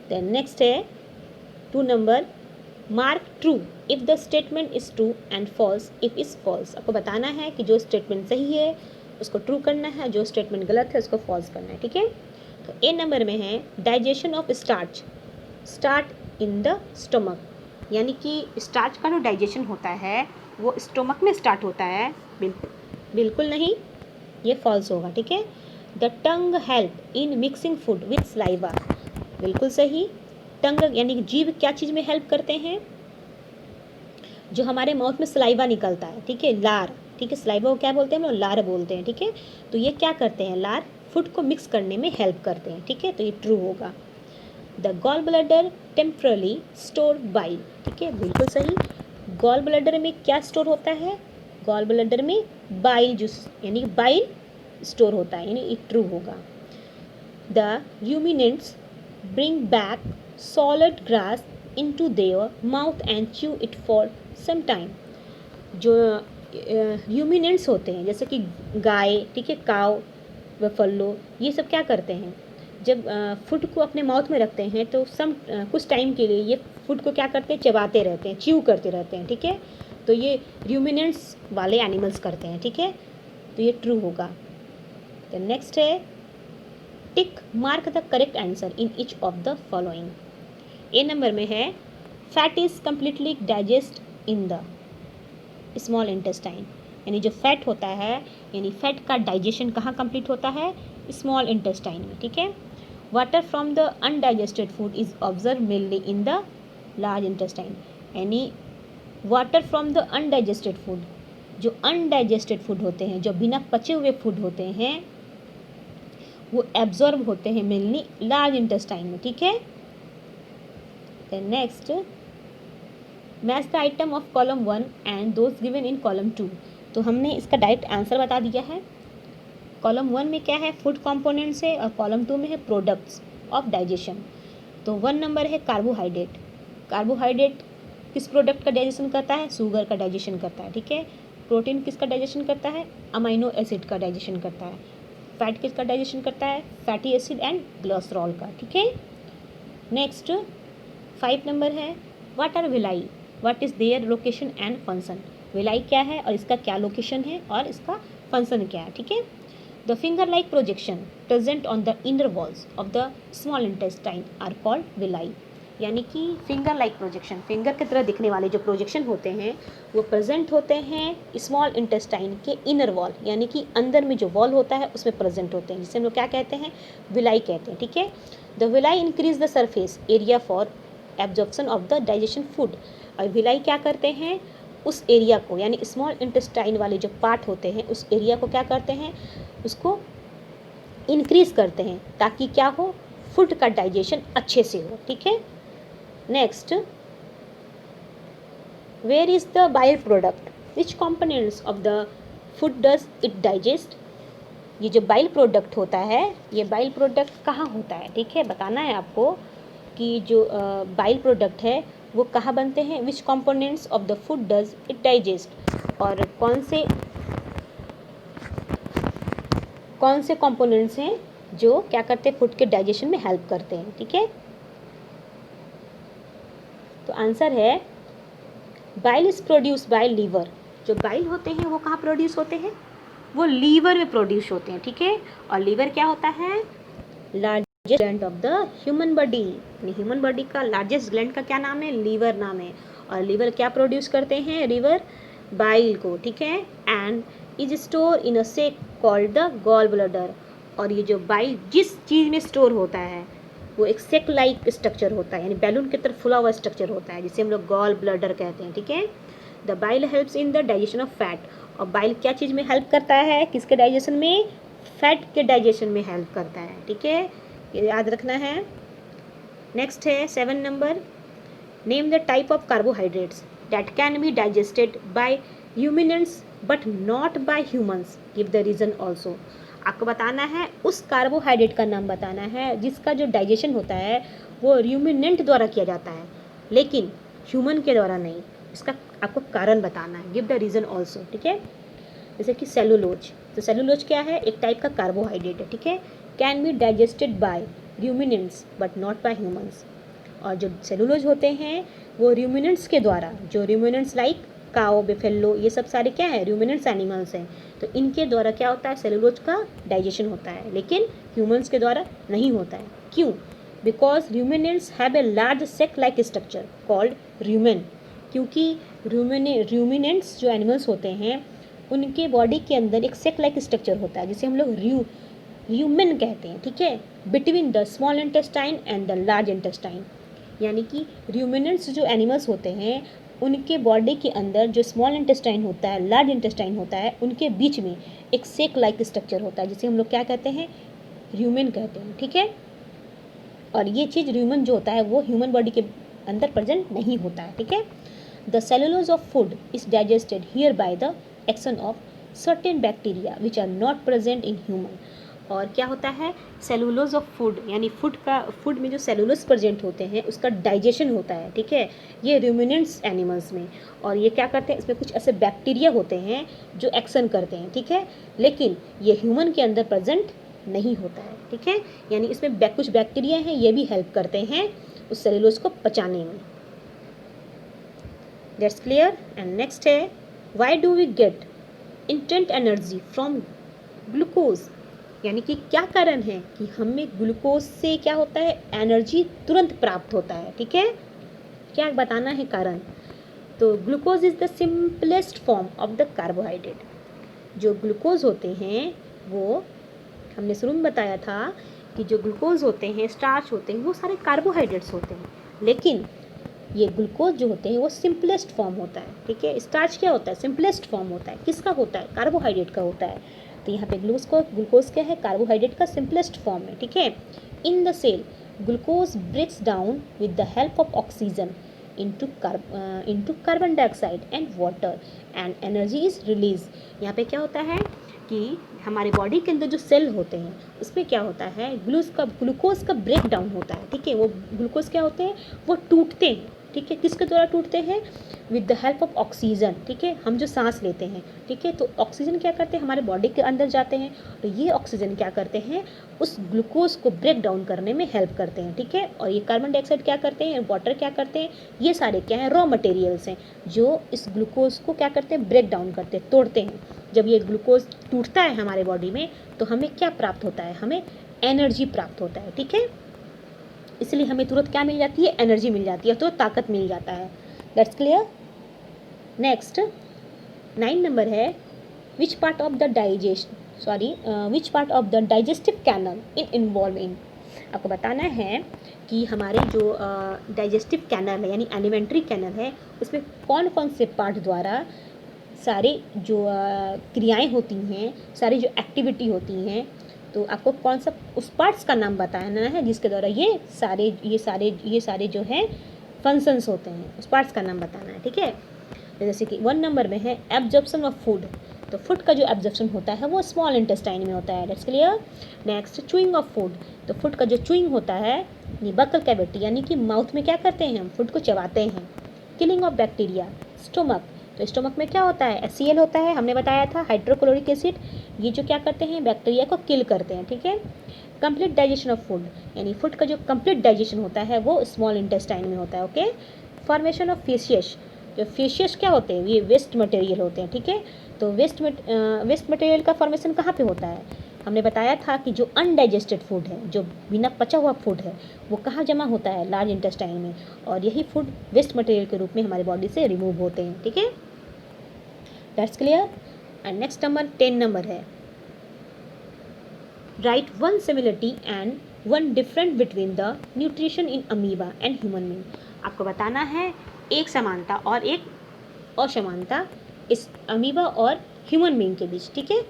देन नेक्स्ट है 2 number, mark true if the statement is true and false if is false. आपको बताना है कि जो स्टेटमेंट सही है उसको ट्रू करना है, जो स्टेटमेंट गलत है उसको फॉल्स करना है, ठीक है। तो ए नंबर में है digestion of starch start in the stomach, यानी कि स्टार्च का जो डाइजेशन होता है वो स्टमक में स्टार्ट होता है, बिल्कुल नहीं, ये फॉल्स होगा, ठीक है। The tongue help in mixing food with saliva, बिल्कुल सही। टंग यानी कि जीभ क्या चीज़ में हेल्प करते हैं, जो हमारे माउथ में सलाइवा निकलता है, ठीक है, लार, ठीक है, सलाइवा को क्या बोलते हैं हम लोग, लार बोलते हैं, ठीक है। तो ये क्या करते हैं, लार फूड को मिक्स करने में हेल्प करते हैं, ठीक है, तो ये ट्रू होगा। The gall bladder temporarily store bile, ठीक है, बिल्कुल सही। गॉल ब्लैडर में क्या स्टोर होता है, गॉल ब्लैडर में बाइल जूस यानी बाइल स्टोर होता है, यानी ये ट्रू होगा। The ruminants bring back solid grass into their mouth and chew it for some time। जो यूमिनेंट्स होते हैं जैसे कि गाय, ठीक है, काव, बफलो, ये सब क्या करते हैं, जब फूड को अपने माउथ में रखते हैं तो कुछ टाइम के लिए ये फूड को क्या करते हैं, चबाते रहते हैं, च्यू करते रहते हैं, ठीक है। तो ये र्यूमिनेंट्स वाले एनिमल्स करते हैं, ठीक है, तो ये ट्रू होगा। तो नेक्स्ट है tick mark the correct answer in each of the following. A number में है fat is completely digest in the small intestine, यानी जो फैट होता है, यानी फैट का डाइजेशन कहाँ कंप्लीट होता है, स्मॉल इंटेस्टाइन में, ठीक है। Water from the undigested food is absorbed mainly in the large intestine, यानी water from the undigested food, जो अनडाइजेस्टेड फूड होते हैं, जो बिना पचे हुए फूड होते हैं, वो एब्जॉर्ब होते हैं मेनली लार्ज इंटेस्टाइन में, ठीक है। Then next, match the item of column 1 and those given in column 2। तो हमने इसका डायरेक्ट आंसर बता दिया है। कॉलम 1 में क्या है, फूड कंपोनेंट्स है, और कॉलम 2 में है प्रोडक्ट्स ऑफ डाइजेशन। तो 1 नंबर है कार्बोहाइड्रेट। कार्बोहाइड्रेट किस प्रोडक्ट का डाइजेशन करता है, शुगर का डाइजेशन करता है, ठीक है। प्रोटीन किसका डाइजेशन करता है, अमाइनो एसिड का डाइजेशन करता है। फैट किसका डाइजेशन करता है, फैटी एसिड एंड ग्लिसरॉल का, ठीक है। नेक्स्ट 5 नंबर है what are villi, what is their location and function. Villi क्या है और इसका क्या लोकेशन है और इसका फंक्शन क्या है, ठीक है। The finger like projection present on the inner walls of the small intestine are called villi, यानी कि फिंगर लाइक प्रोजेक्शन, फिंगर की तरह दिखने वाले जो प्रोजेक्शन होते हैं वो प्रेजेंट होते हैं स्मॉल इंटेस्टाइन के इनर वॉल, यानी कि अंदर में जो वॉल होता है उसमें प्रेजेंट होते हैं, जिसे हम लोग क्या कहते हैं, विलाई कहते हैं, ठीक है। The villi increase the surface area for absorption of the digestion food, और विलाई क्या करते हैं, उस एरिया को, यानी स्मॉल इंटेस्टाइन वाले जो पार्ट होते हैं उस एरिया को क्या करते हैं, उसको इंक्रीज करते हैं ताकि क्या हो, फूड का डाइजेशन अच्छे से हो, ठीक है। Next, where is the bile product, which components of the food does it digest. ये जो बाइल प्रोडक्ट होता है, ये बाइल प्रोडक्ट कहाँ होता है, ठीक है, बताना है आपको कि जो बाइल प्रोडक्ट है वो कहाँ बनते हैं, which components of the food does it digest, और कौन से कंपोनेंट्स हैं जो क्या करते हैं, फूड के डाइजेशन में हेल्प करते हैं, ठीक है। तो आंसर है bile is produce by liver. जो बाइल होते हैं वो कहाँ प्रोड्यूस होते हैं, वो लीवर में प्रोड्यूस होते हैं, ठीक है। और लीवर क्या होता है, largest gland of the human body, human body का लार्जेस्ट ग्लैंड का क्या नाम है, लीवर नाम है। और लीवर क्या प्रोड्यूस करते हैं, लीवर बाइल को, ठीक है। And is store in a sac called the gall bladder, और ये जो बाइल जिस चीज़ में स्टोर होता है वो एक सेक लाइक स्ट्रक्चर होता है, यानी बैलून की तरफ फुला हुआ स्ट्रक्चर होता है, जिसे हम लोग गॉल ब्लैडर कहते हैं, ठीक है। The bile helps in the digestion of fat, और बाइल क्या चीज़ में हेल्प करता है, किसके डाइजेशन में, फैट के डाइजेशन में हेल्प करता है, ठीक है, ये याद रखना है। नेक्स्ट है 7 number, name the type of carbohydrates that can be digested by ruminants but not by humans, give the reason also. आपको बताना है उस कार्बोहाइड्रेट का नाम बताना है जिसका जो डाइजेशन होता है वो रूमिनेंट द्वारा किया जाता है, लेकिन ह्यूमन के द्वारा नहीं। इसका आपको कारण बताना है, गिव द रीज़न ऑल्सो, ठीक है। जैसे कि सेलुलोज, तो सेलुलोज क्या है, एक टाइप का कार्बोहाइड्रेट है, ठीक है। Can be digested bye ruminants but not by humans. और जो सेलुलोज होते हैं वो रूमिनेंट्स के द्वारा, जो रूमिनेंट्स लाइक काओ, बेफेलो, ये सब सारे क्या है, रूमिनेंट्स एनिमल्स हैं, तो इनके द्वारा क्या होता है, सेलुलोज का डाइजेशन होता है, लेकिन ह्यूमंस के द्वारा नहीं होता है। क्यों? Because ruminants have a large sac like structure called rumen. क्योंकि रूमिनेंट्स जो एनिमल्स होते हैं उनके बॉडी के अंदर एक सेक लाइक स्ट्रक्चर होता है जिसे हम लोग र्यूमेन कहते हैं, ठीक है, between the small intestine and the large intestine. यानी कि रूमिनेंट्स जो एनिमल्स होते हैं उनके बॉडी के अंदर जो स्मॉल इंटेस्टाइन होता है, लार्ज इंटेस्टाइन होता है, उनके बीच में एक सेक लाइक स्ट्रक्चर होता है जिसे हम लोग क्या कहते हैं, र्यूमेन कहते हैं, ठीक है। और ये चीज़ र्यूमेन जो होता है वो ह्यूमन बॉडी के अंदर प्रेजेंट नहीं होता है, ठीक है। The cellulose of food is digested here by the action of certain bacteria which are not present in human. और क्या होता है, सेलुलोज ऑफ फूड यानी फूड में जो सेलुलोज प्रेजेंट होते हैं उसका डाइजेशन होता है, ठीक है, ये रूमिनेंट्स एनिमल्स में। और ये क्या करते हैं, इसमें कुछ ऐसे बैक्टीरिया होते हैं जो एक्शन करते हैं, ठीक है, लेकिन ये ह्यूमन के अंदर प्रेजेंट नहीं होता है, ठीक है। यानी इसमें कुछ बैक्टीरिया हैं, ये भी हेल्प करते हैं उस सेलुलोज को पचाने में। That's clear. एंड नेक्स्ट है, why do we get instant energy from glucose. यानी कि क्या कारण है कि हमें ग्लूकोज से क्या होता है, एनर्जी तुरंत प्राप्त होता है, ठीक है, क्या बताना है कारण। तो glucose is the simplest form of the carbohydrate. जो ग्लूकोज होते हैं वो हमने शुरू में बताया था कि जो ग्लूकोज होते हैं, स्टार्च होते हैं, वो सारे कार्बोहाइड्रेट्स होते हैं, लेकिन ये ग्लूकोज जो होते हैं वो सिंपलेस्ट फॉर्म होता है, ठीक है। स्टार्च क्या होता है, सिंपलेस्ट फॉर्म होता है, किसका होता है, कार्बोहाइड्रेट का होता है। तो यहाँ पे ग्लूकोज क्या है, कार्बोहाइड्रेट का सिंपलेस्ट फॉर्म है, ठीक है। In the cell glucose breaks down with the help of oxygen into carbon dioxide and water and energy is release. यहाँ पे क्या होता है कि हमारे बॉडी के अंदर जो सेल होते हैं उसमें क्या होता है, ग्लूकोज का ब्रेक डाउन होता है, ठीक है। वो ग्लूकोज क्या होते हैं, वो टूटते हैं, ठीक है, किसके द्वारा टूटते हैं, with the help of oxygen, ठीक है, हम जो सांस लेते हैं, ठीक है, तो ऑक्सीजन क्या करते हैं, हमारे बॉडी के अंदर जाते हैं, तो ये ऑक्सीजन क्या करते हैं, उस ग्लूकोज को ब्रेक डाउन करने में हेल्प करते हैं, ठीक है। और ये कार्बन डाइऑक्साइड क्या करते हैं, वाटर क्या करते हैं, ये सारे क्या हैं, रॉ मटेरियल्स हैं जो इस ग्लूकोज को क्या करते हैं, ब्रेक डाउन करते हैं, तोड़ते हैं। जब ये ग्लूकोज टूटता है हमारे बॉडी में तो हमें क्या प्राप्त होता है, हमें एनर्जी प्राप्त होता है, ठीक है। इसलिए हमें तुरंत क्या मिल जाती है, एनर्जी मिल जाती है, तो ताकत मिल जाता है। That's clear. नेक्स्ट 9 नंबर है, which part of the digestive canal involve in. आपको बताना है कि हमारे जो डाइजेस्टिव कैनल है यानी एलिमेंट्री कैनल है उसमें कौन कौन से पार्ट द्वारा सारे जो क्रियाएं होती हैं, सारी जो एक्टिविटी होती हैं, तो आपको कौन सा उस पार्ट्स का नाम बताना है जिसके द्वारा ये सारे जो है फंक्शंस होते हैं, उस पार्ट्स का नाम बताना है, ठीक है। जैसे कि 1 नंबर में है एब्जॉर्प्शन ऑफ फूड। तो फूड का जो एब्जॉर्प्शन होता है वो स्मॉल इंटेस्टाइन में होता है, that's clear. Next chewing of food. तो फूड का जो च्यूइंग होता है बकल कैविटी यानी कि माउथ में क्या करते हैं, हम फूड को चबाते हैं। Killing of bacteria, stomach. तो स्टोमक में क्या होता है, HCl होता है, हमने बताया था, हाइड्रोक्लोरिक एसिड। ये जो क्या करते हैं, बैक्टीरिया को किल करते हैं, ठीक है। कंप्लीट डाइजेशन ऑफ फूड यानी फूड का जो कंप्लीट डाइजेशन होता है वो स्मॉल इंटेस्टाइन में होता है, ओके। Formation of फेसियस। जो फेसियस क्या होते हैं, ये वेस्ट मटेरियल होते हैं, ठीक है। तो वेस्ट मटेरियल का फॉर्मेशन कहाँ पे होता है, हमने बताया था कि जो अनडाइजेस्टेड फूड है, जो बिना पचा हुआ फूड है, वो कहाँ जमा होता है, लार्ज इंटेस्टाइन में, और यही फूड वेस्ट मटेरियल के रूप में हमारी बॉडी से रिमूव होते हैं, ठीक है। That's clear. And next number 10 number है, write 1 similarity and 1 different between the nutrition in amoeba and human being. आपको बताना है एक समानता और एक असमानता इस अमीबा और ह्यूमन बीइंग के बीच, ठीक है।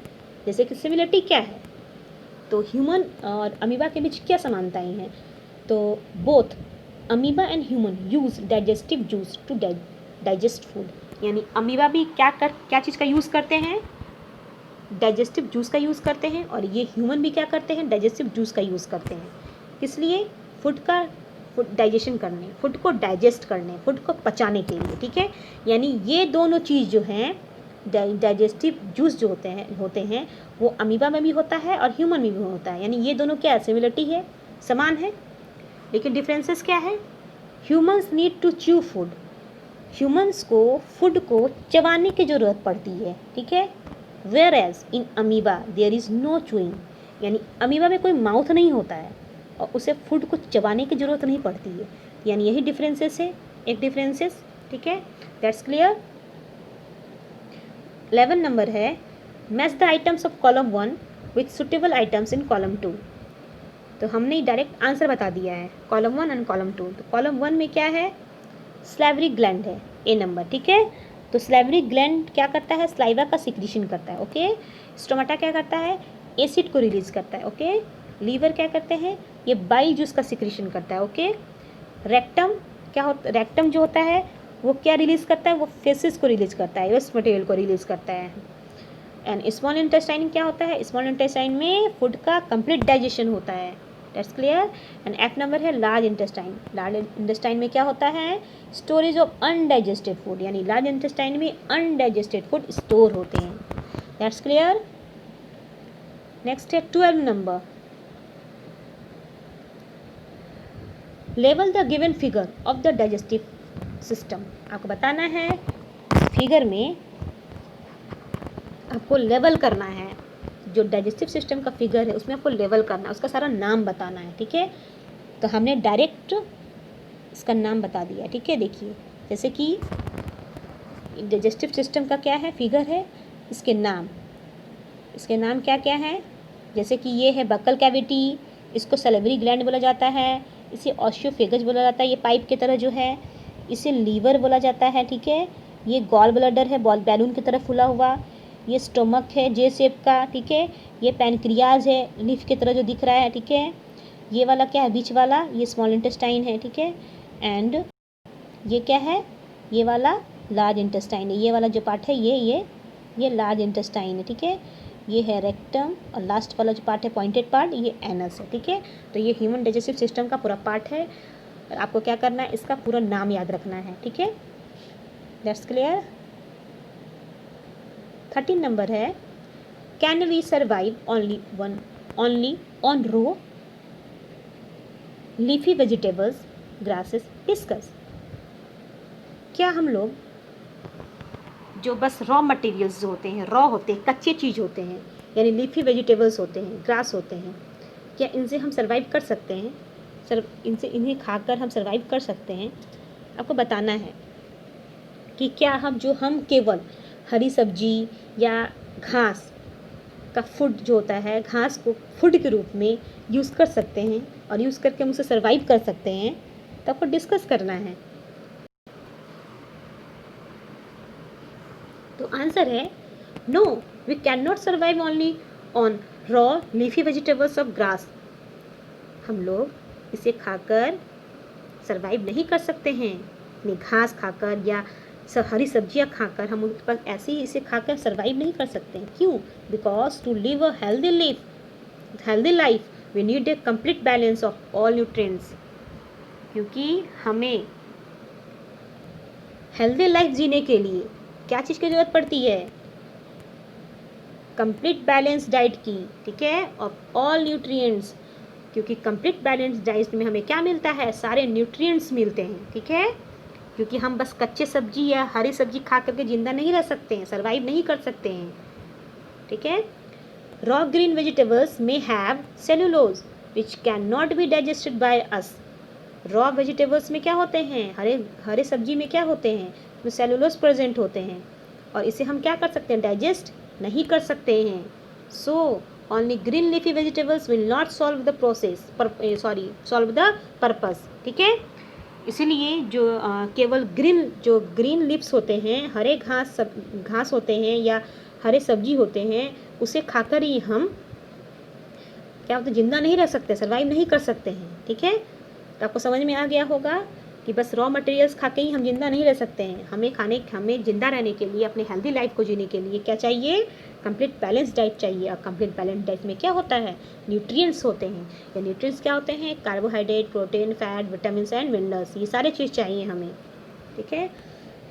जैसे कि सिमिलरिटी क्या है, तो ह्यूमन और अमीबा के बीच क्या समानताएं हैं, तो both amoeba and human use digestive juice to digest food. यानी अमीबा भी क्या चीज़ का यूज़ करते हैं, डाइजेस्टिव जूस का यूज़ करते हैं, और ये ह्यूमन भी क्या करते हैं, डाइजेस्टिव जूस का यूज़ करते हैं। इसलिए फूड डाइजेशन करने, फूड को डाइजेस्ट करने, फूड को पचाने के लिए, ठीक है। यानी ये दोनों चीज़ जो हैं, डाइजेस्टिव जूस जो होते हैं वो अमीबा में भी होता है और ह्यूमन में भी होता है। यानी ये दोनों क्या सिमिलरिटी है, समान है, लेकिन डिफरेंसेस क्या है। Humans need to chew food, humans को फूड को चबाने की ज़रूरत पड़ती है, ठीक है। Whereas in amoeba there is no chewing, यानी अमीबा में कोई माउथ नहीं होता है और उसे फूड को चबाने की ज़रूरत नहीं पड़ती है। यानी यही डिफरेंसेस है, एक डिफरेंसेस, ठीक है। That's clear. 11 नंबर है, match the items of column 1 with suitable items in column 2। तो हमने डायरेक्ट आंसर बता दिया है कॉलम 1 एंड कॉलम 2। तो कॉलम 1 में क्या है, स्लाइवरी ग्लैंड है, ए नंबर, ठीक है। तो स्लाइवरी ग्लैंड क्या करता है, स्लाइवा का सिक्रीशन करता है, ओके। स्टोमाटा क्या करता है, एसिड को रिलीज करता है, ओके। लीवर क्या करते हैं, ये बाइल जूस का सिक्रीशन करता है, ओके। रेक्टम क्या होता, रेक्टम जो होता है वो क्या रिलीज करता है, वो फेसिस को रिलीज करता है, वेस्ट मटेरियल को रिलीज करता है। एंड स्मॉल इंटेस्टाइन क्या होता है, स्मॉल इंटेस्टाइन में फूड का कंप्लीट डाइजेशन होता है। That's clear. And F number है लार्ज इंटेस्टाइन। लार्ज इंटेस्टाइन में क्या होता है, स्टोरेज ऑफ अनडाइजेस्टेड फूड, यानी लार्ज इंटेस्टाइन में अनडाइजेस्टेड फूड स्टोर होते हैं। That's clear. नेक्स्ट है 12 number, level the given figure of the digestive system. आपको बताना है इस फिगर में आपको लेवल करना है, जो डाइजेस्टिव सिस्टम का फिगर है उसमें आपको लेवल करना है, उसका सारा नाम बताना है, ठीक है। तो हमने डायरेक्ट इसका नाम बता दिया, ठीक है। देखिए जैसे कि डाइजेस्टिव सिस्टम का क्या है, फिगर है, इसके नाम क्या क्या है। जैसे कि ये है बक्कल कैविटी, इसको सैलिवरी ग्लैंड बोला जाता है, इसे ऑस्टियोफेगस बोला जाता है, ये पाइप की तरह जो है, इसे लीवर बोला जाता है, ठीक है। ये गॉल ब्लैडर है, बॉल बैलून की तरह फूला हुआ, ये स्टोमक है जे शेप का, ठीक है। ये पैनक्रियाज है, लीफ की तरह जो दिख रहा है, ठीक है। ये वाला क्या है, बीच वाला, ये स्मॉल इंटेस्टाइन है, ठीक है। एंड ये क्या है, ये वाला लार्ज इंटेस्टाइन है, ये वाला जो पार्ट है ये लार्ज इंटेस्टाइन है, ठीक है। ये है रेक्टम, और लास्ट वाला जो पार्ट है पॉइंटेड पार्ट, ये एनस है, ठीक है। तो ये ह्यूमन डाइजेस्टिव सिस्टम का पूरा पार्ट है, और आपको क्या करना है, इसका पूरा नाम याद रखना है, ठीक है। That's clear. 13 नंबर है, can we survive only on raw leafy vegetables grasses discuss. क्या हम लोग जो बस रॉ मटेरियल्स जो होते हैं, रॉ होते हैं, कच्चे चीज़ होते हैं, यानी लीफी वेजिटेबल्स होते हैं, ग्रास होते हैं, क्या इनसे हम सर्वाइव कर सकते हैं, इन्हें खाकर हम सर्वाइव कर सकते हैं। आपको बताना है कि क्या हम केवल हरी सब्जी या घास का फूड जो होता है, घास को फूड के रूप में यूज़ कर सकते हैं और यूज़ करके हम उसे सर्वाइव कर सकते हैं, तो आपको डिस्कस करना है। तो आंसर है no, we can not survive only on raw leafy vegetables of grass. हम लोग इसे खाकर सर्वाइव नहीं कर सकते हैं, नहीं घास खाकर या हरी सब्जियां खाकर हम उन पर ऐसे ही इसे खाकर सर्वाइव नहीं कर सकते हैं। क्यों? Because to live a healthy life we need a complete balance of all nutrients. क्योंकि हमें हेल्दी लाइफ जीने के लिए क्या चीज़ की ज़रूरत पड़ती है, कंप्लीट बैलेंस डाइट की, ठीक है, ऑफ ऑल न्यूट्रिएंट्स। क्योंकि कंप्लीट बैलेंस डाइट में हमें क्या मिलता है, सारे न्यूट्रिएंट्स मिलते हैं, ठीक है। क्योंकि हम बस कच्चे सब्जी या हरी सब्जी खा करके ज़िंदा नहीं रह सकते हैं, सर्वाइव नहीं कर सकते हैं, ठीक है। रॉ ग्रीन वेजिटेबल्स में have cellulose which can not be digested by us. Raw vegetables में क्या होते हैं, हरे सब्जी में क्या होते हैं, उसमें सेलुलोज प्रेजेंट होते हैं, और इसे हम क्या कर सकते हैं, डाइजेस्ट नहीं कर सकते हैं। So only green leafy vegetables will not solve the purpose, ठीक है। इसीलिए जो केवल ग्रीन लीव्स होते हैं, हरे घास होते हैं या हरे सब्जी होते हैं, उसे खाकर ही हम क्या होता है, जिंदा नहीं रह सकते, सर्वाइव नहीं कर सकते हैं, ठीक है। तो आपको समझ में आ गया होगा कि कि बस रॉ मटेरियल्स खा के ही हम जिंदा नहीं रह सकते हैं, हमें जिंदा रहने के लिए, अपने हेल्दी लाइफ को जीने के लिए क्या चाहिए, कंप्लीट बैलेंस डाइट चाहिए। और कंप्लीट बैलेंस डाइट में क्या होता है, न्यूट्रिएंट्स होते हैं। या न्यूट्रिएंट्स क्या होते हैं, carbohydrate, protein, fat, vitamin and minerals, ये सारे चीज़ चाहिए हमें। ठीक है,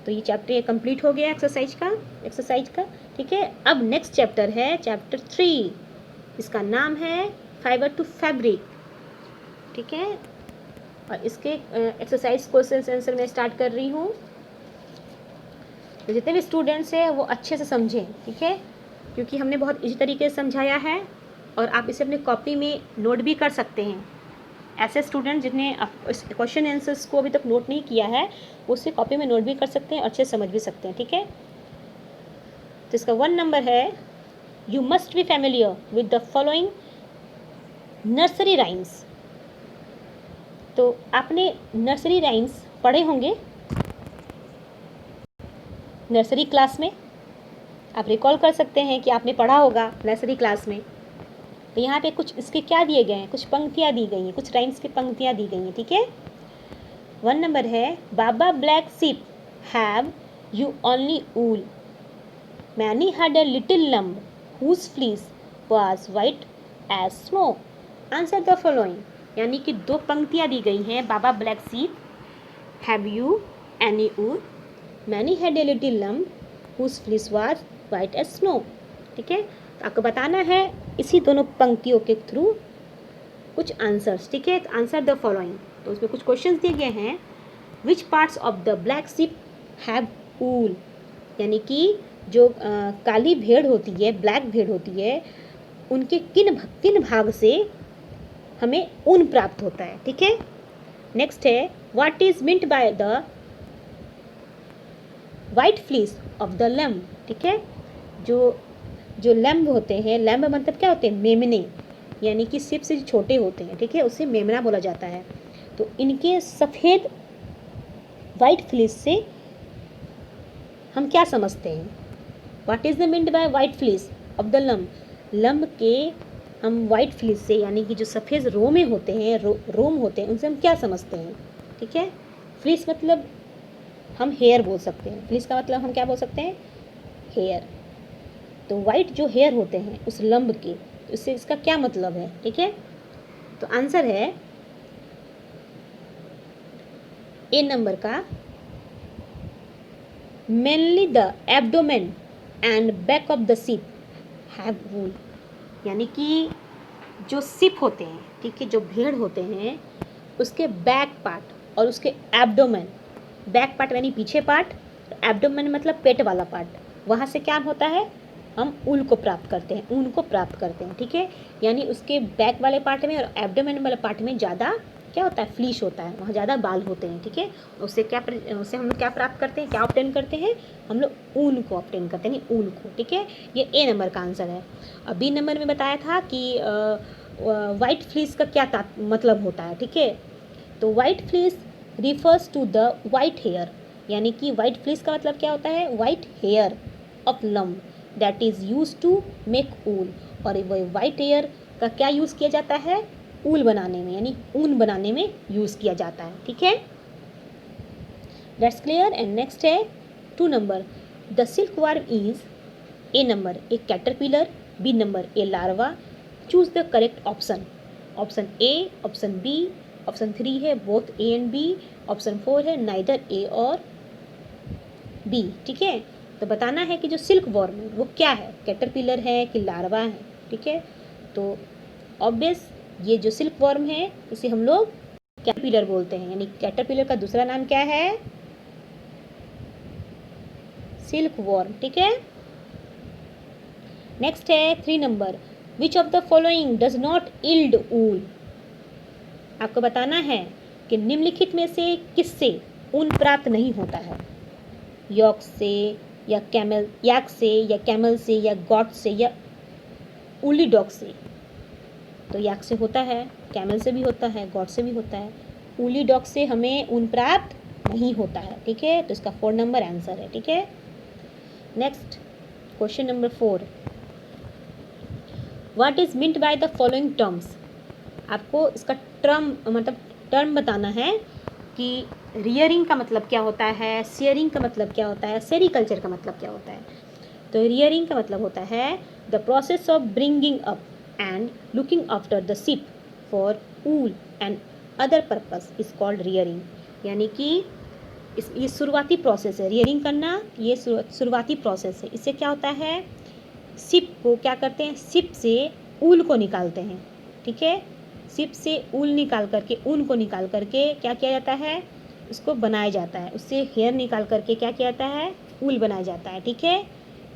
तो ये चैप्टर ये कंप्लीट हो गया एक्सरसाइज का। ठीक है, अब नेक्स्ट चैप्टर है चैप्टर 3, इसका नाम है फाइबर टू फैब्रिक। ठीक है, और इसके एक्सरसाइज क्वेश्चन आंसर मैं स्टार्ट कर रही हूँ। तो जितने भी स्टूडेंट्स हैं वो अच्छे से समझें। ठीक है, क्योंकि हमने बहुत इसी तरीके से समझाया है, और आप इसे अपने कॉपी में नोट भी कर सकते हैं। ऐसे स्टूडेंट जिन्हें इस क्वेश्चन आंसर्स को अभी तक नोट नहीं किया है, वो उसे कॉपी में नोट भी कर सकते हैं और अच्छे से समझ भी सकते हैं। ठीक है, तो इसका 1 नंबर है, you must be familiar with the following nursery rhymes. तो आपने नर्सरी राइम्स पढ़े होंगे नर्सरी क्लास में, आप रिकॉल कर सकते हैं कि आपने पढ़ा होगा नर्सरी क्लास में। तो यहाँ पे कुछ इसके क्या दिए गए हैं, कुछ पंक्तियाँ दी गई हैं, कुछ राइम्स की पंक्तियाँ दी गई हैं। ठीक है, 1 नंबर है, baa black sheep have you only wool, Mary had a little lamb whose fleece was white as snow, answer the following. यानी कि 2 पंक्तियाँ दी गई हैं, baa black sheep have you any wool, Mary had a little lamb whose fleece was white as snow। ठीक है, तो आपको बताना है इसी दोनों पंक्तियों के थ्रू कुछ आंसर्स। ठीक है, तो आंसर द फॉलोइंग, तो उसमें कुछ क्वेश्चंस दिए गए हैं। Which parts of the black sheep have wool, यानी कि जो काली भेड़ होती है, ब्लैक भेड़ होती है, उनके किन भाग से हमें ऊन प्राप्त होता है। ठीक है, नेक्स्ट है, what is meant by the white fleece of the lamb. ठीक है, जो लैम्ब होते हैं, लैम्ब मतलब क्या होते हैं, मेमने, यानी कि सिप से छोटे होते हैं। ठीक है, उसे मेमना बोला जाता है। तो इनके सफ़ेद वाइट फ्लीस से हम क्या समझते हैं, what is the meant by white fleece of the lamb के हम वाइट फ्लीस से, यानी कि जो सफ़ेद रोमे होते हैं, रोम होते हैं, उनसे हम क्या समझते हैं। ठीक है, फ्लीस मतलब हम हेयर बोल सकते हैं, फ्लीस का मतलब हम क्या बोल सकते हैं, हेयर। तो वाइट जो हेयर होते हैं उस लंब के, तो इससे इसका क्या मतलब है। ठीक है, तो आंसर है ए नंबर का, mainly the abdomen and back of the sheep have wool, यानी कि जो शिप होते हैं, ठीक है, जो भेड़ होते हैं, उसके बैक पार्ट और उसके एब्डोमेन, बैक पार्ट यानी पीछे पार्ट, एब्डोमेन मतलब पेट वाला पार्ट, वहाँ से क्या होता है, हम ऊन को प्राप्त करते हैं, ऊन को प्राप्त करते हैं। ठीक है, यानी उसके बैक वाले पार्ट में और एब्डोमेन वाले पार्ट में ज़्यादा क्या होता है, फ्लीश होता है, वहाँ ज़्यादा बाल होते हैं। ठीक है, उससे हम लोग क्या प्राप्त करते हैं, क्या ऑब्टेन करते हैं, हम लोग ऊन को ऑब्टेन करते हैं, ऊन को। ठीक है, ये ए नंबर का आंसर है। और बी नंबर में बताया था कि वाइट फ्लीस का क्या मतलब होता है। ठीक है, तो white fleece refers to the white hair, यानी कि वाइट फ्लीस का मतलब क्या होता है, white hair of lamb that is used to make wool, और वो वाइट हेयर का क्या यूज़ किया जाता है, ऊल बनाने में, यानी ऊन बनाने में यूज़ किया जाता है। ठीक है, दैट्स क्लियर। एंड नेक्स्ट है 2 number, the silk worm is, A number a caterpillar, B number a larva, choose the correct option. Option A, option B, option 3 है both A and B, option 4 है नाइदर ए और बी। ठीक है, तो बताना है कि जो सिल्क वॉर्म है वो क्या है, कैटरपिलर है कि लार्वा है। ठीक है, तो ऑब्वियस ये जो सिल्क वॉर्म है इसे हम लोग कैटरपिलर बोलते हैं, यानी कैटरपिलर का दूसरा नाम क्या है, सिल्क वॉर्म। ठीक है, नेक्स्ट है 3 number, which of the following does not yield wool. आपको बताना है कि निम्नलिखित में से किससे ऊन प्राप्त नहीं होता है, यॉक से या कैमल, याक से या कैमल से या गॉट से या ऊली डॉग से। तो याक से होता है, कैमल से भी होता है, गॉट से भी होता है, ऊली डॉग से हमें ऊन प्राप्त नहीं होता है। ठीक है, तो इसका 4 नंबर आंसर है। ठीक है, next question number 4, what is meant by the following terms. आपको इसका टर्म मतलब टर्म बताना है कि रियरिंग का मतलब क्या होता है, शेयरिंग का मतलब क्या होता है, सेरीकल्चर का मतलब क्या होता है। तो रियरिंग का मतलब होता है the process of bringing up and looking after the ship for wool and other purpose is called rearing. यानी कि ये शुरुआती प्रोसेस है, रियरिंग करना ये शुरुआती प्रोसेस है। इससे क्या होता है, शिप को क्या करते हैं, शिप से ऊल को निकालते हैं, ठीक है। शिप से ऊल निकाल करके, ऊन को निकाल करके क्या किया जाता है, उसको बनाया जाता है। उससे हेयर निकाल करके क्या किया जाता है, ऊल बनाया जाता है, ठीक है।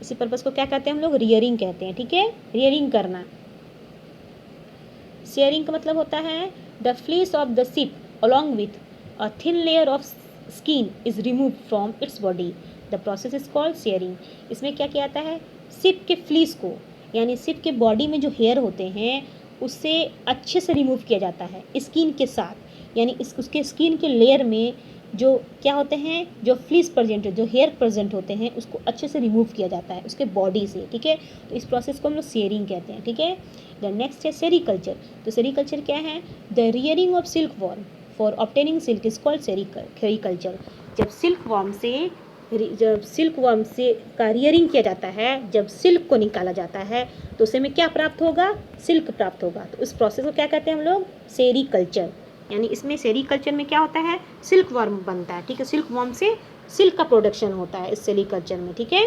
इसी पर्पस को क्या कहते हैं हम लोग, रियरिंग कहते हैं, ठीक है। रियरिंग करना। शेयरिंग का मतलब होता है the fleece of the ship along with a thin layer of skin is remove from its body, the process is called sharing. इसमें क्या किया जाता है, शिप के फ्लीस को, यानी शिप के बॉडी में जो हेयर होते हैं उससे अच्छे से रिमूव किया जाता है स्किन के साथ। यानी उसके स्किन के लेयर में जो क्या होते हैं, जो फ्लीस प्रेजेंट है, जो हेयर प्रेजेंट होते हैं, उसको अच्छे से रिमूव किया जाता है उसके बॉडी से, ठीक है। तो इस प्रोसेस को हम लोग शेयरिंग कहते हैं, ठीक है। द नेक्स्ट है सेरीकल्चर। तो सेरीकल्चर क्या है, the rearing of silk warm for obtaining silk is called sericulture. जब सिल्क वॉर्म से का रियरिंग किया जाता है, जब सिल्क को निकाला जाता है तो उसे में क्या प्राप्त होगा, सिल्क प्राप्त होगा। तो उस प्रोसेस को क्या कहते हैं हम लोग, सेरीकल्चर। यानी इसमें सेरीकल्चर में क्या होता है, सिल्क वॉर्म बनता है, ठीक है। सिल्क वॉर्म से सिल्क का प्रोडक्शन होता है इस सेरीकल्चर में, ठीक है।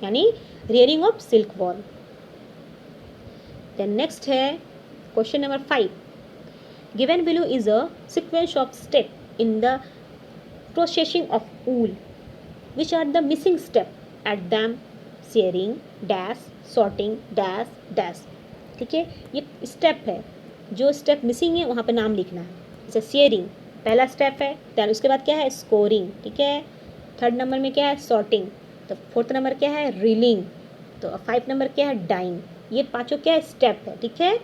यानी rearing of silk worm. Then next है question number 5। Given below is a sequence of step in the processing of wool, which are the missing step at them, shearing dash, sorting dash dash, ठीक है। ये स्टेप है, जो स्टेप मिसिंग है वहाँ पे नाम लिखना है। जैसे शेयरिंग पहला स्टेप है, दैन उसके बाद क्या है, स्कोरिंग, ठीक है। थर्ड नंबर में क्या है, सॉर्टिंग। तो फोर्थ नंबर क्या है, रीलिंग। तो 5 नंबर क्या है, डाइंग। ये पांचों क्या है, स्टेप है, ठीक है।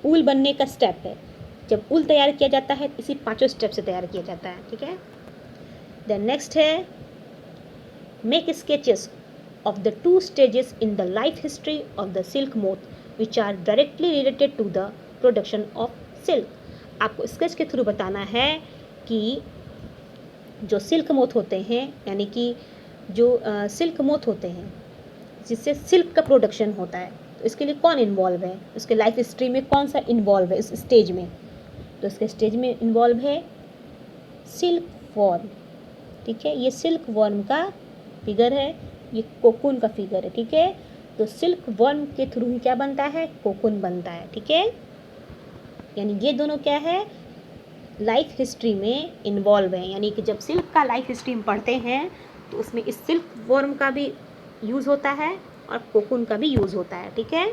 ऊल बनने का स्टेप है। जब ऊल तैयार किया जाता है इसी पांचों स्टेप से तैयार किया जाता है, ठीक है। देन नेक्स्ट है make sketches of the 2 stages in the life history of the silk moth which are directly related to the production of silk। आपको स्केच के थ्रू बताना है कि जो सिल्क मोथ होते हैं, यानी कि जो सिल्क मोथ होते हैं जिससे सिल्क का प्रोडक्शन होता है, तो इसके लिए कौन इन्वॉल्व है, उसके लाइफ हिस्ट्री में कौन सा इन्वॉल्व है इस स्टेज में। तो इसके स्टेज में इन्वॉल्व है सिल्क वॉर्म, ठीक है। ये सिल्क वॉर्म का फिगर है, ये कोकून का फिगर है, ठीक है। तो सिल्क वर्म के थ्रू ही क्या बनता है, कोकून बनता है, ठीक है। यानी ये दोनों क्या है, लाइफ हिस्ट्री में इन्वॉल्व है। यानी कि जब सिल्क का लाइफ हिस्ट्री में पढ़ते हैं तो उसमें इस सिल्क वर्म का भी यूज़ होता है और कोकून का भी यूज़ होता है, ठीक है।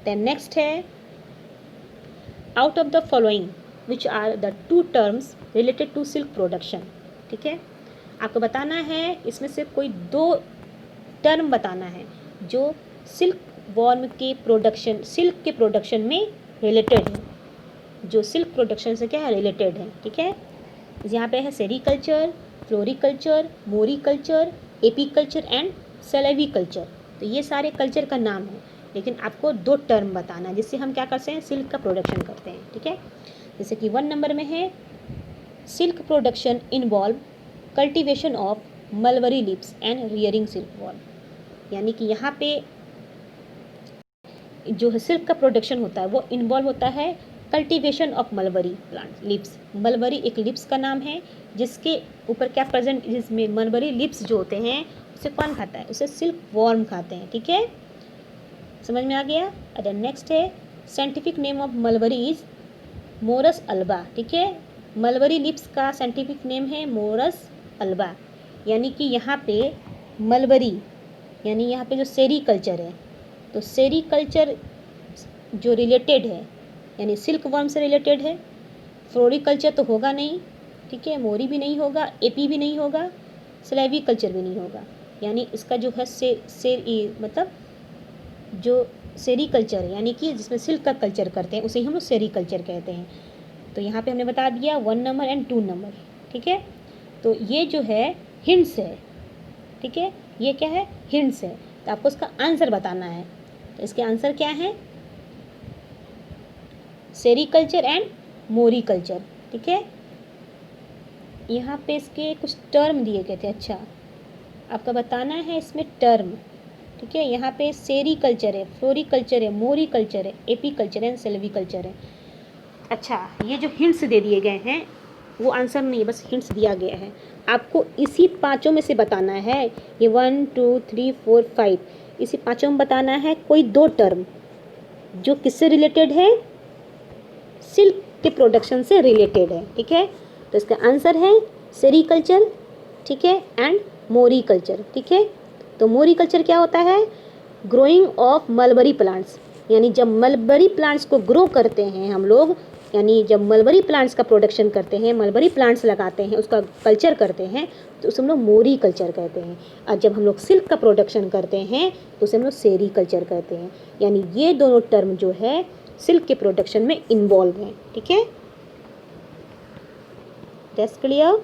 देन नेक्स्ट है out of the following which are the 2 terms related to silk production, ठीक है। आपको बताना है इसमें से कोई 2 टर्म बताना है जो सिल्क वॉर्म के प्रोडक्शन, सिल्क के प्रोडक्शन में रिलेटेड है, जो सिल्क प्रोडक्शन से क्या है, रिलेटेड है, ठीक है। यहाँ पे है sericulture, floriculture, moriculture, apiculture and silviculture. तो ये सारे कल्चर का नाम है, लेकिन आपको 2 टर्म बताना है जिससे हम क्या करते हैं, सिल्क का प्रोडक्शन करते हैं, ठीक है। जैसे कि 1 नंबर में है silk production involve cultivation of mulberry lips and rearing silk worm. यानी कि यहाँ पे जो है सिल्क का प्रोडक्शन होता है वो इन्वॉल्व होता है cultivation of mulberry plant lips. Mulberry एक लिप्स का नाम है जिसके ऊपर क्या प्रेजेंट, जिसमें मलबरी लिप्स जो होते हैं उसे कौन खाता है, उसे सिल्क वॉर्म खाते हैं, ठीक है। समझ में आ गया। अदर नेक्स्ट है scientific name of mulberry is Morris alba, ठीक है। मलबरी लिप्स का साइंटिफिक नेम है मोरस अल्बा। यानी कि यहाँ पे मलबरी, यानी यहाँ पे जो सेरीकल्चर है, तो सेरीकल्चर जो रिलेटेड है यानी सिल्क वर्म से रिलेटेड है। फ्लोरिकल्चर तो होगा नहीं, ठीक है, मोरी भी नहीं होगा, एपी भी नहीं होगा, स्लेवी कल्चर भी नहीं होगा। यानी इसका जो है मतलब जो सेरीकल्चर है यानी कि जिसमें सिल्क का कल्चर करते हैं उसे हम लोग सेरीकल्चर कहते हैं। तो यहाँ पे हमने बता दिया 1 नंबर एंड 2 नंबर, ठीक है। तो ये जो है हिंट्स है, ठीक है, ये क्या है, हिंट्स है। तो आपको इसका आंसर बताना है। तो इसके आंसर क्या है, सेरीकल्चर एंड मोरीकल्चर, ठीक है। यहाँ पे इसके कुछ टर्म दिए गए थे। अच्छा, आपका बताना है इसमें टर्म, ठीक है। यहाँ पे सेरीकल्चर है, फ्लोरीकल्चर है, मोरीकल्चर है, एपीकल्चर है, सेल्वीकल्चर है। अच्छा, ये जो हिंट्स दे दिए गए हैं वो आंसर नहीं है, बस हिंट्स दिया गया है। आपको इसी पांचों में से बताना है, ये 1 2 3 4 5, इसी पांचों में बताना है कोई दो टर्म जो किससे रिलेटेड है, सिल्क के प्रोडक्शन से रिलेटेड है, ठीक है। तो इसका आंसर है सेरीकल्चर, ठीक है, एंड मोरीकल्चर, ठीक है। तो मोरीकल्चर क्या होता है, ग्रोइंग ऑफ मलबरी प्लांट्स, यानी जब मलबरी प्लांट्स को ग्रो करते हैं हम लोग, यानी जब मलबरी प्लांट्स का प्रोडक्शन करते हैं, मलबरी प्लांट्स लगाते हैं, उसका कल्चर करते हैं, तो उसे हम लोग मोरी कल्चर कहते हैं। और जब हम लोग सिल्क का प्रोडक्शन करते हैं तो उसे हम लोग सेरी कल्चर कहते हैं। यानी ये दोनों टर्म जो है सिल्क के प्रोडक्शन में इन्वॉल्व हैं, ठीक है। That's clear.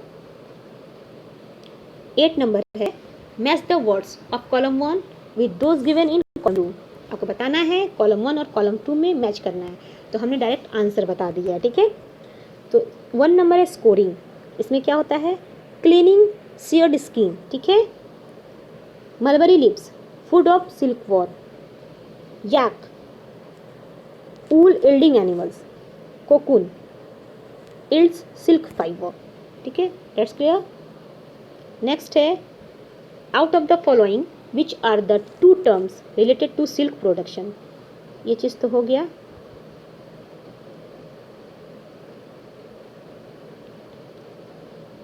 8 नंबर है, match the words of column 1 with those given in column 2। आपको बताना है कॉलम 1 और कॉलम 2 में मैच करना है। तो हमने डायरेक्ट आंसर बता दिया है, ठीक है। तो 1 नंबर है स्कोरिंग, इसमें क्या होता है, क्लीनिंग सीयर्ड स्किन, ठीक है। Mulberry leaves, food of silk worm, yak, wool yielding animals, cocoon yields silk fibre, ठीक है। That's clear. नेक्स्ट है, out of the following which are the 2 terms related to silk production. ये चीज़ तो हो गया।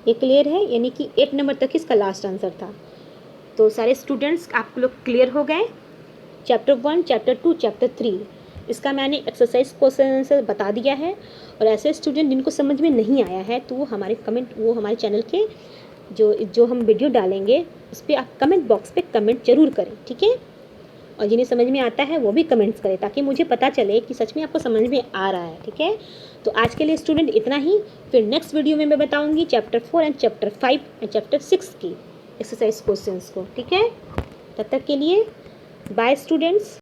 ये क्लियर है, यानी कि 8 नंबर तक इसका लास्ट आंसर था। तो सारे स्टूडेंट्स आप लोग क्लियर हो गए। चैप्टर 1, चैप्टर 2, चैप्टर 3 इसका मैंने एक्सरसाइज क्वेश्चन आंसर बता दिया है। और ऐसे स्टूडेंट जिनको समझ में नहीं आया है तो वो हमारे चैनल के जो हम वीडियो डालेंगे उस पर आप कमेंट बॉक्स पे कमेंट जरूर करें, ठीक है। और जिन्हें समझ में आता है वो भी कमेंट्स करें, ताकि मुझे पता चले कि सच में आपको समझ में आ रहा है, ठीक है। तो आज के लिए स्टूडेंट इतना ही। फिर नेक्स्ट वीडियो में मैं बताऊंगी chapter 4 and chapter 5 and chapter 6 की एक्सरसाइज क्वेश्चंस को, ठीक है। तब तक के लिए बाय स्टूडेंट्स।